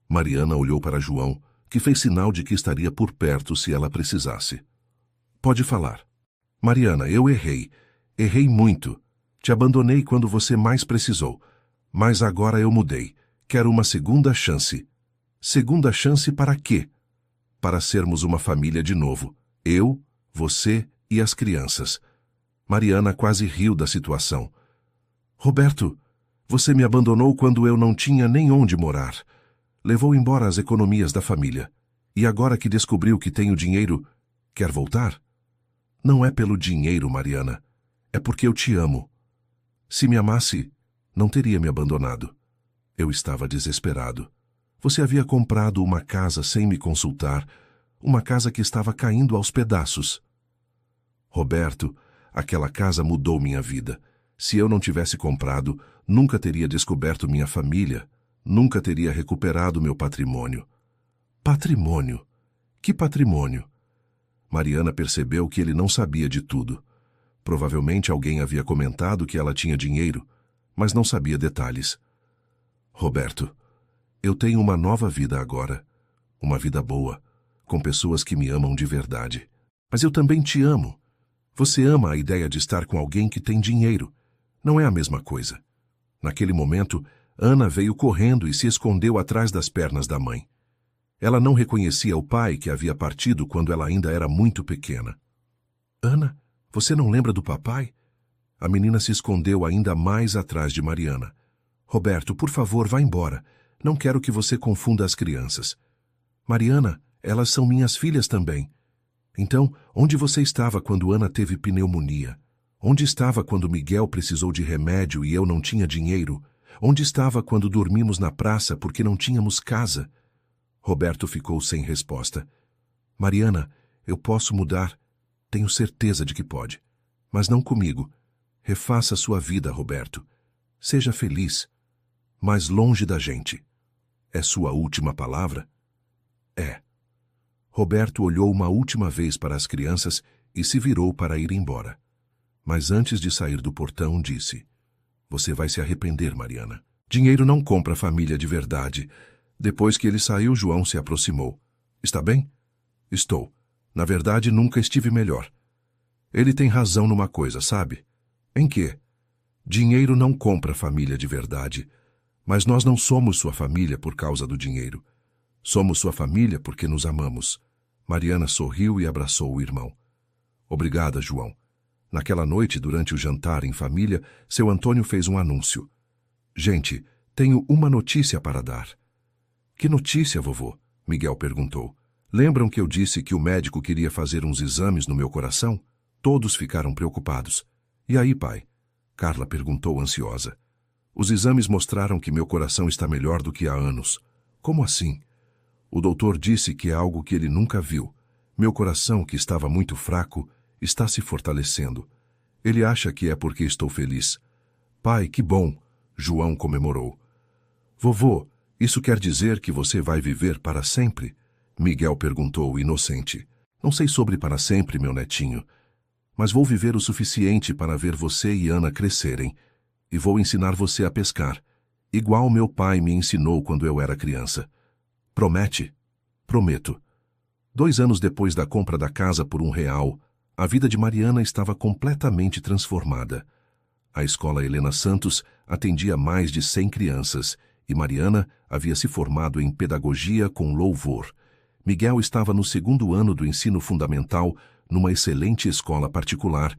Mariana olhou para João, que fez sinal de que estaria por perto se ela precisasse. Pode falar. Mariana, eu errei. Errei muito. Te abandonei quando você mais precisou. Mas agora eu mudei. Quero uma segunda chance. Segunda chance para quê? Para sermos uma família de novo. Eu, você e as crianças. Mariana quase riu da situação. Roberto, você me abandonou quando eu não tinha nem onde morar. Levou embora as economias da família. E agora que descobriu que tenho dinheiro, quer voltar? Não é pelo dinheiro, Mariana. É porque eu te amo. Se me amasse, não teria me abandonado. Eu estava desesperado. Você havia comprado uma casa sem me consultar, uma casa que estava caindo aos pedaços. Roberto, aquela casa mudou minha vida. Se eu não tivesse comprado, nunca teria descoberto minha família, nunca teria recuperado meu patrimônio. Patrimônio? Que patrimônio? Mariana percebeu que ele não sabia de tudo. Provavelmente alguém havia comentado que ela tinha dinheiro, mas não sabia detalhes. Roberto, eu tenho uma nova vida agora. Uma vida boa, com pessoas que me amam de verdade. Mas eu também te amo. Você ama a ideia de estar com alguém que tem dinheiro. Não é a mesma coisa. Naquele momento, Ana veio correndo e se escondeu atrás das pernas da mãe. Ela não reconhecia o pai que havia partido quando ela ainda era muito pequena. Ana, você não lembra do papai? A menina se escondeu ainda mais atrás de Mariana. Roberto, por favor, vá embora. Não quero que você confunda as crianças. Mariana, elas são minhas filhas também. Então, onde você estava quando Ana teve pneumonia? Onde estava quando Miguel precisou de remédio e eu não tinha dinheiro? Onde estava quando dormimos na praça porque não tínhamos casa? Roberto ficou sem resposta. Mariana, eu posso mudar. Tenho certeza de que pode. Mas não comigo. Refaça sua vida, Roberto. Seja feliz. Mas longe da gente. É sua última palavra? É. Roberto olhou uma última vez para as crianças e se virou para ir embora. Mas antes de sair do portão, disse: Você vai se arrepender, Mariana. Dinheiro não compra família de verdade. Depois que ele saiu, João se aproximou. Está bem? Estou. Na verdade, nunca estive melhor. Ele tem razão numa coisa, sabe? Em quê? Dinheiro não compra família de verdade. Mas nós não somos sua família por causa do dinheiro. Somos sua família porque nos amamos. Mariana sorriu e abraçou o irmão. Obrigada, João. Naquela noite, durante o jantar em família, seu Antônio fez um anúncio. Gente, tenho uma notícia para dar. Que notícia, vovô? Miguel perguntou. Lembram que eu disse que o médico queria fazer uns exames no meu coração? Todos ficaram preocupados. E aí, pai? Carla perguntou ansiosa. Os exames mostraram que meu coração está melhor do que há anos. Como assim? O doutor disse que é algo que ele nunca viu. Meu coração, que estava muito fraco, está se fortalecendo. Ele acha que é porque estou feliz. Pai, que bom! João comemorou. Vovô, isso quer dizer que você vai viver para sempre? Miguel perguntou, inocente. Não sei sobre para sempre, meu netinho. Mas vou viver o suficiente para ver você e Ana crescerem. E vou ensinar você a pescar, igual meu pai me ensinou quando eu era criança. Promete? Prometo. 2 anos depois da compra da casa por R$1, a vida de Mariana estava completamente transformada. A escola Helena Santos atendia mais de 100 crianças e Mariana havia se formado em pedagogia com louvor. Miguel estava no 2º ano do ensino fundamental numa excelente escola particular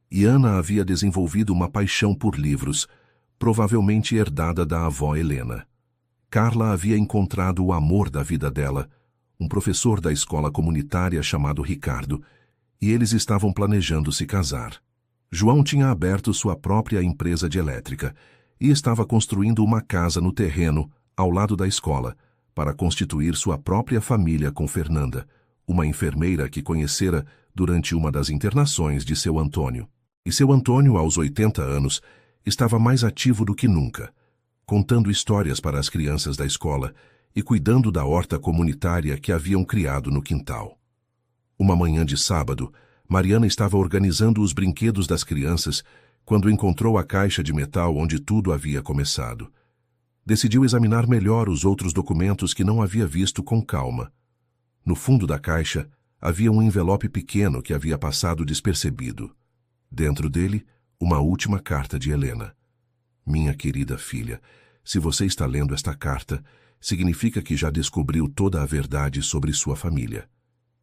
e Ana havia desenvolvido uma paixão por livros, provavelmente herdada da avó Helena. Carla havia encontrado o amor da vida dela, um professor da escola comunitária chamado Ricardo, e eles estavam planejando se casar. João tinha aberto sua própria empresa de elétrica e estava construindo uma casa no terreno, ao lado da escola, para constituir sua própria família com Fernanda, uma enfermeira que conhecera durante uma das internações de seu Antônio. E seu Antônio, aos 80 anos, estava mais ativo do que nunca, contando histórias para as crianças da escola e cuidando da horta comunitária que haviam criado no quintal. Uma manhã de sábado, Mariana estava organizando os brinquedos das crianças quando encontrou a caixa de metal onde tudo havia começado. Decidiu examinar melhor os outros documentos que não havia visto com calma. No fundo da caixa havia um envelope pequeno que havia passado despercebido. Dentro dele, uma última carta de Helena. Minha querida filha, se você está lendo esta carta, significa que já descobriu toda a verdade sobre sua família.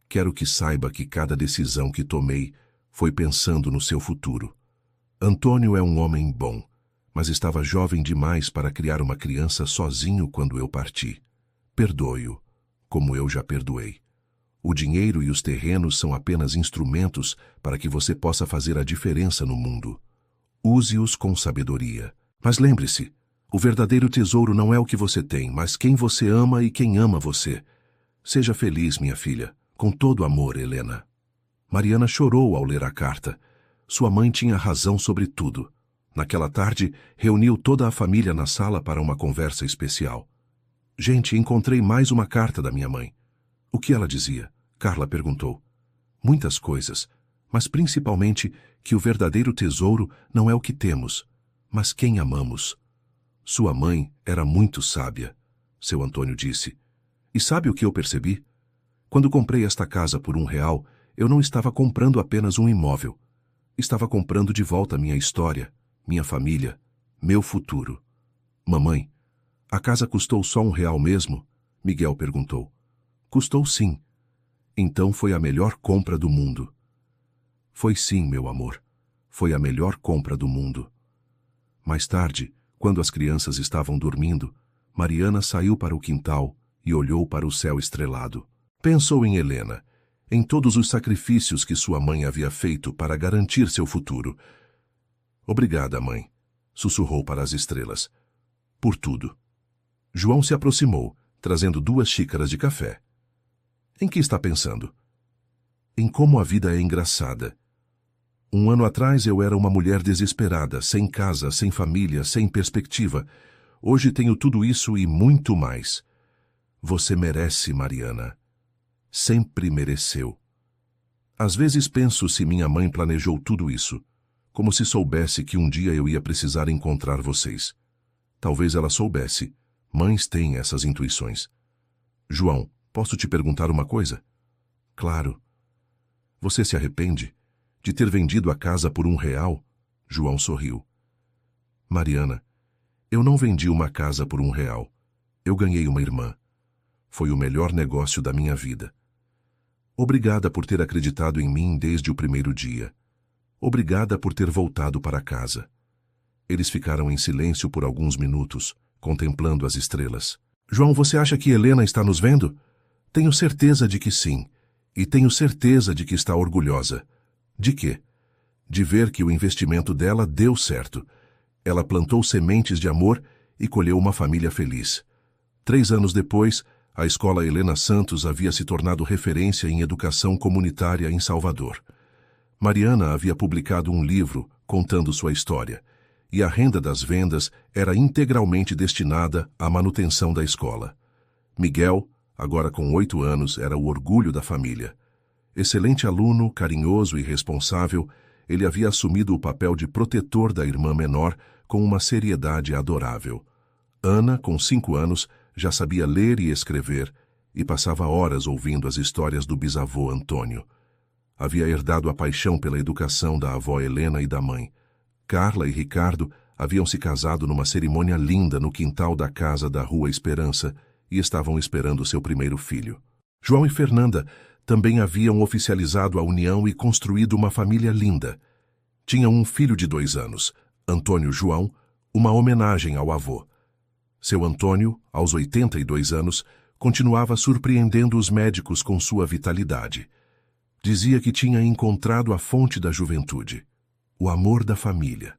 Quero que saiba que cada decisão que tomei foi pensando no seu futuro. Antônio é um homem bom, mas estava jovem demais para criar uma criança sozinho quando eu parti. Perdoe-o, como eu já perdoei. O dinheiro e os terrenos são apenas instrumentos para que você possa fazer a diferença no mundo. Use-os com sabedoria. Mas lembre-se, o verdadeiro tesouro não é o que você tem, mas quem você ama e quem ama você. Seja feliz, minha filha. Com todo amor, Helena. Mariana chorou ao ler a carta. Sua mãe tinha razão sobre tudo. Naquela tarde, reuniu toda a família na sala para uma conversa especial. Gente, encontrei mais uma carta da minha mãe. O que ela dizia? Carla perguntou. Muitas coisas, mas principalmente que o verdadeiro tesouro não é o que temos, mas quem amamos. Sua mãe era muito sábia, seu Antônio disse. E sabe o que eu percebi? Quando comprei esta casa por R$1, eu não estava comprando apenas um imóvel. Estava comprando de volta minha história, minha família, meu futuro. Mamãe, a casa custou só R$1 mesmo? Miguel perguntou. Custou sim. Então foi a melhor compra do mundo. Foi sim, meu amor. Foi a melhor compra do mundo. Mais tarde, quando as crianças estavam dormindo, Mariana saiu para o quintal e olhou para o céu estrelado. Pensou em Helena, em todos os sacrifícios que sua mãe havia feito para garantir seu futuro. Obrigada, mãe, sussurrou para as estrelas. Por tudo. João se aproximou, trazendo 2 xícaras de café. Em que está pensando? Em como a vida é engraçada. 1 ano atrás eu era uma mulher desesperada, sem casa, sem família, sem perspectiva. Hoje tenho tudo isso e muito mais. Você merece, Mariana. Sempre mereceu. Às vezes penso se minha mãe planejou tudo isso, como se soubesse que um dia eu ia precisar encontrar vocês. Talvez ela soubesse. Mães têm essas intuições. João, posso te perguntar uma coisa? Claro. Você se arrepende de ter vendido a casa por R$1? João sorriu. Mariana, eu não vendi uma casa por R$1. Eu ganhei uma irmã. Foi o melhor negócio da minha vida. Obrigada por ter acreditado em mim desde o primeiro dia. Obrigada por ter voltado para casa. Eles ficaram em silêncio por alguns minutos, contemplando as estrelas. João, você acha que Helena está nos vendo? Tenho certeza de que sim. E tenho certeza de que está orgulhosa. De quê? De ver que o investimento dela deu certo. Ela plantou sementes de amor e colheu uma família feliz. 3 anos depois, a Escola Helena Santos havia se tornado referência em educação comunitária em Salvador. Mariana havia publicado um livro contando sua história, e a renda das vendas era integralmente destinada à manutenção da escola. Miguel, agora com 8 anos, era o orgulho da família. Excelente aluno, carinhoso e responsável, ele havia assumido o papel de protetor da irmã menor com uma seriedade adorável. Ana, com 5 anos, já sabia ler e escrever e passava horas ouvindo as histórias do bisavô Antônio. Havia herdado a paixão pela educação da avó Helena e da mãe. Carla e Ricardo haviam se casado numa cerimônia linda no quintal da casa da Rua Esperança e estavam esperando seu primeiro filho. João e Fernanda também haviam oficializado a união e construído uma família linda. Tinham um filho de 2 anos, Antônio João, uma homenagem ao avô. Seu Antônio, aos 82 anos, continuava surpreendendo os médicos com sua vitalidade. Dizia que tinha encontrado a fonte da juventude, o amor da família.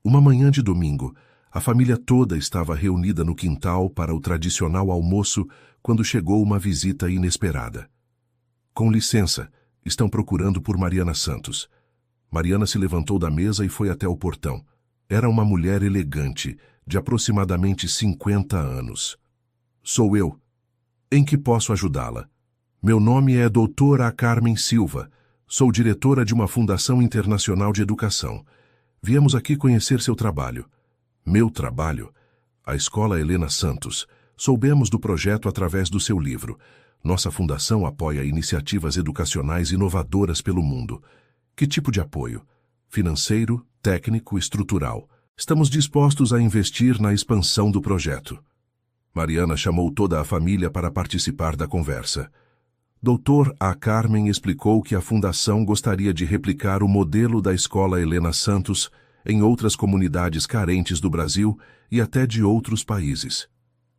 Uma manhã de domingo, A família toda estava reunida no quintal para o tradicional almoço quando chegou uma visita inesperada. Com licença, estão procurando por Mariana Santos. Mariana se levantou da mesa e foi até o portão. Era uma mulher elegante, de aproximadamente 50 anos. Sou eu. Em que posso ajudá-la? Meu nome é Doutora Carmen Silva. Sou diretora de uma fundação internacional de educação. Viemos aqui conhecer seu trabalho. Meu trabalho? A Escola Helena Santos. Soubemos do projeto através do seu livro. Nossa fundação apoia iniciativas educacionais inovadoras pelo mundo. Que tipo de apoio? Financeiro, técnico, estrutural. Estamos dispostos a investir na expansão do projeto. Mariana chamou toda a família para participar da conversa. Dr. A. Carmen explicou que a fundação gostaria de replicar o modelo da Escola Helena Santos em outras comunidades carentes do Brasil e até de outros países.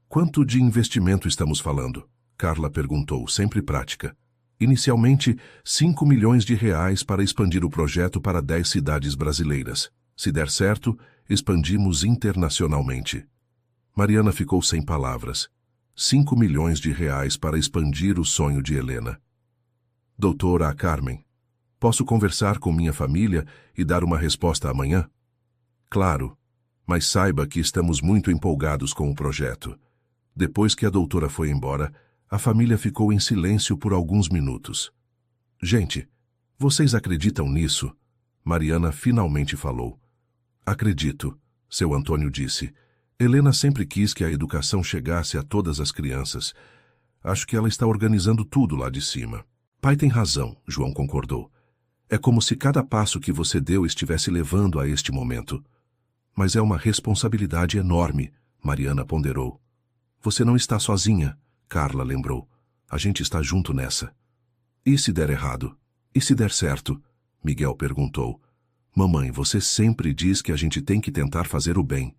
Quanto de investimento estamos falando? Carla perguntou, sempre prática. Inicialmente, R$5 milhões para expandir o projeto para 10 cidades brasileiras. Se der certo, expandimos internacionalmente. Mariana ficou sem palavras. R$5 milhões para expandir o sonho de Helena. Doutora Carmen, posso conversar com minha família e dar uma resposta amanhã? Claro, mas saiba que estamos muito empolgados com o projeto. Depois que a doutora foi embora, a família ficou em silêncio por alguns minutos. Gente, vocês acreditam nisso? Mariana finalmente falou. Acredito, seu Antônio disse. Helena sempre quis que a educação chegasse a todas as crianças. Acho que ela está organizando tudo lá de cima. Pai tem razão, João concordou. É como se cada passo que você deu estivesse levando a este momento. Mas é uma responsabilidade enorme, Mariana ponderou. Você não está sozinha, Carla lembrou. A gente está junto nessa. E se der errado? E se der certo? Miguel perguntou. Mamãe, você sempre diz que a gente tem que tentar fazer o bem.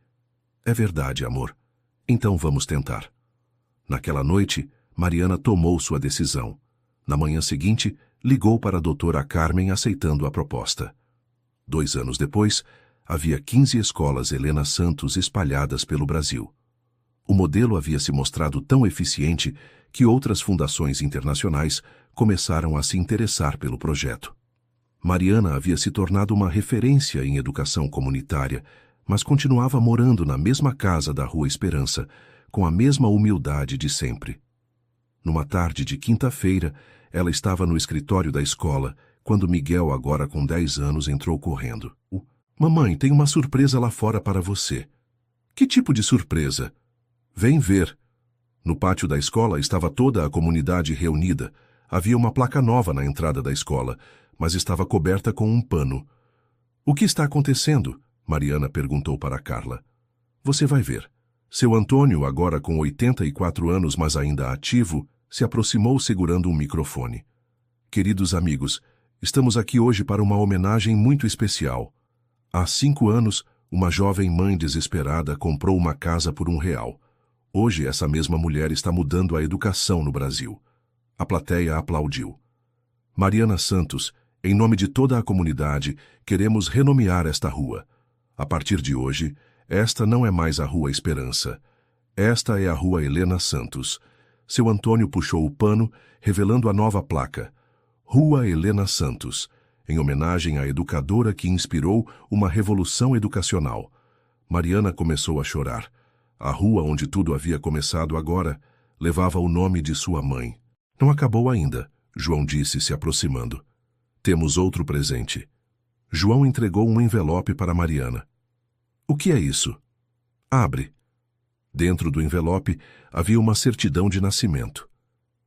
É verdade, amor. Então vamos tentar. Naquela noite, Mariana tomou sua decisão. Na manhã seguinte, ligou para a doutora Carmen aceitando a proposta. 2 anos depois, havia 15 escolas Helena Santos espalhadas pelo Brasil. O modelo havia se mostrado tão eficiente que outras fundações internacionais começaram a se interessar pelo projeto. Mariana havia se tornado uma referência em educação comunitária, mas continuava morando na mesma casa da Rua Esperança, com a mesma humildade de sempre. Numa tarde de quinta-feira, ela estava no escritório da escola, quando Miguel, agora com 10 anos, entrou correndo. Mamãe, tem uma surpresa lá fora para você. Que tipo de surpresa? Vem ver. No pátio da escola estava toda a comunidade reunida. Havia uma placa nova na entrada da escola, mas estava coberta com um pano. O que está acontecendo? Mariana perguntou para Carla. Você vai ver. Seu Antônio, agora com 84 anos, mas ainda ativo, se aproximou segurando um microfone. Queridos amigos, estamos aqui hoje para uma homenagem muito especial. Há 5 anos, uma jovem mãe desesperada comprou uma casa por R$1. Hoje, essa mesma mulher está mudando a educação no Brasil. A plateia aplaudiu. Mariana Santos, em nome de toda a comunidade, queremos renomear esta rua. A partir de hoje, esta não é mais a Rua Esperança. Esta é a Rua Helena Santos. Seu Antônio puxou o pano, revelando a nova placa. Rua Helena Santos, em homenagem à educadora que inspirou uma revolução educacional. Mariana começou a chorar. A rua onde tudo havia começado agora levava o nome de sua mãe. Não acabou ainda, João disse, se aproximando. Temos outro presente. João entregou um envelope para Mariana. O que é isso? Abre. Dentro do envelope havia uma certidão de nascimento.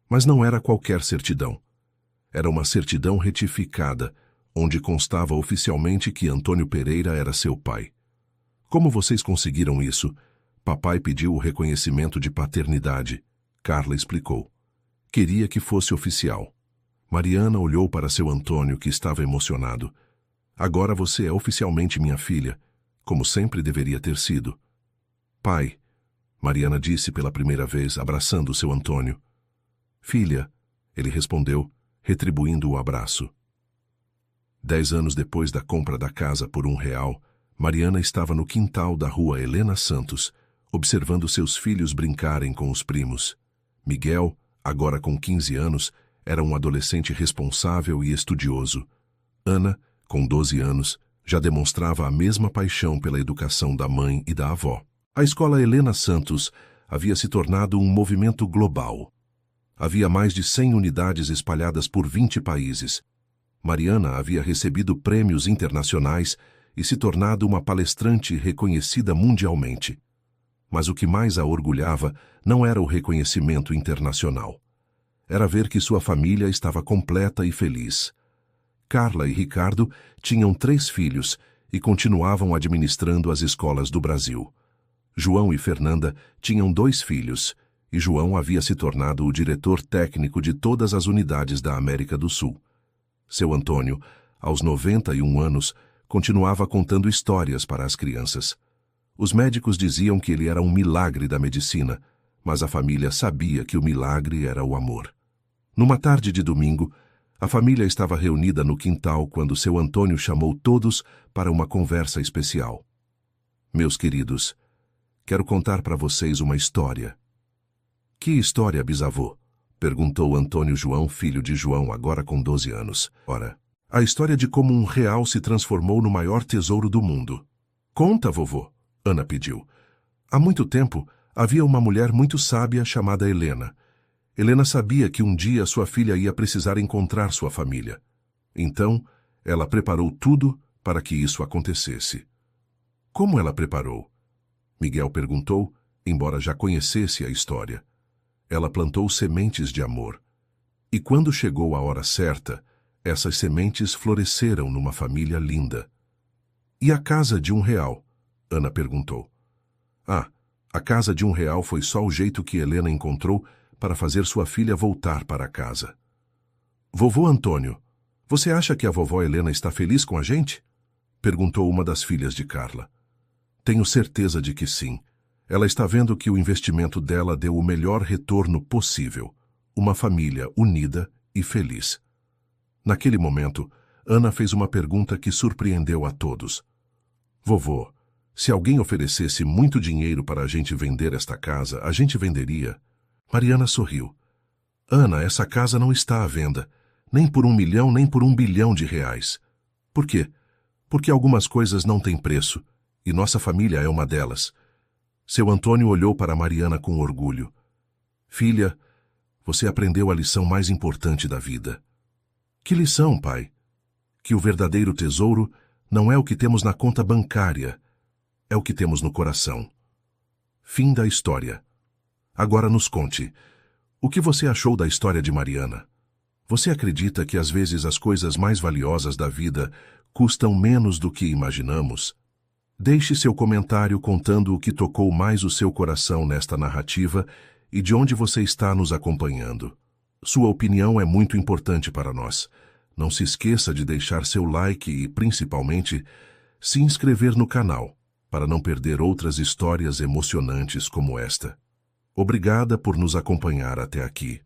Mas não era qualquer certidão. Era uma certidão retificada, onde constava oficialmente que Antônio Pereira era seu pai. Como vocês conseguiram isso? Papai pediu o reconhecimento de paternidade. Carla explicou. Queria que fosse oficial. Mariana olhou para seu Antônio, que estava emocionado. Agora você é oficialmente minha filha, como sempre deveria ter sido. Pai, Mariana disse pela primeira vez, abraçando seu Antônio. Filha, ele respondeu, retribuindo o abraço. 10 anos depois da compra da casa por R$1, Mariana estava no quintal da rua Helena Santos, observando seus filhos brincarem com os primos. Miguel, agora com 15 anos, era um adolescente responsável e estudioso. Ana, com 12 anos, já demonstrava a mesma paixão pela educação da mãe e da avó. A escola Helena Santos havia se tornado um movimento global. Havia mais de 100 unidades espalhadas por 20 países. Mariana havia recebido prêmios internacionais e se tornado uma palestrante reconhecida mundialmente. Mas o que mais a orgulhava não era o reconhecimento internacional. Era ver que sua família estava completa e feliz. Carla e Ricardo tinham 3 filhos e continuavam administrando as escolas do Brasil. João e Fernanda tinham 2 filhos, e João havia se tornado o diretor técnico de todas as unidades da América do Sul. Seu Antônio, aos 91 anos, continuava contando histórias para as crianças. Os médicos diziam que ele era um milagre da medicina, mas a família sabia que o milagre era o amor. Numa tarde de domingo, a família estava reunida no quintal quando seu Antônio chamou todos para uma conversa especial. Meus queridos, quero contar para vocês uma história. Que história, bisavô? Perguntou Antônio João, filho de João, agora com 12 anos. Ora, a história de como um real se transformou no maior tesouro do mundo. Conta, vovô, Ana pediu. Há muito tempo, havia uma mulher muito sábia chamada Helena. Helena sabia que um dia sua filha ia precisar encontrar sua família. Então, ela preparou tudo para que isso acontecesse. Como ela preparou? Miguel perguntou, embora já conhecesse a história. Ela plantou sementes de amor. E quando chegou a hora certa, essas sementes floresceram numa família linda. E a casa de R$1? Ana perguntou. A casa de R$1 foi só o jeito que Helena encontrou para fazer sua filha voltar para casa. Vovô Antônio, você acha que a vovó Helena está feliz com a gente? Perguntou uma das filhas de Carla. Tenho certeza de que sim. Ela está vendo que o investimento dela deu o melhor retorno possível. Uma família unida e feliz. Naquele momento, Ana fez uma pergunta que surpreendeu a todos. Vovô, se alguém oferecesse muito dinheiro para a gente vender esta casa, a gente venderia? Mariana sorriu. Ana, essa casa não está à venda, nem por R$1 milhão, nem por R$1 bilhão. Por quê? Porque algumas coisas não têm preço, e nossa família é uma delas. Seu Antônio olhou para Mariana com orgulho. Filha, você aprendeu a lição mais importante da vida. Que lição, pai? Que o verdadeiro tesouro não é o que temos na conta bancária, é o que temos no coração. Fim da história. Agora nos conte, o que você achou da história de Mariana? Você acredita que às vezes as coisas mais valiosas da vida custam menos do que imaginamos? Deixe seu comentário contando o que tocou mais o seu coração nesta narrativa e de onde você está nos acompanhando. Sua opinião é muito importante para nós. Não se esqueça de deixar seu like e, principalmente, se inscrever no canal para não perder outras histórias emocionantes como esta. Obrigada por nos acompanhar até aqui.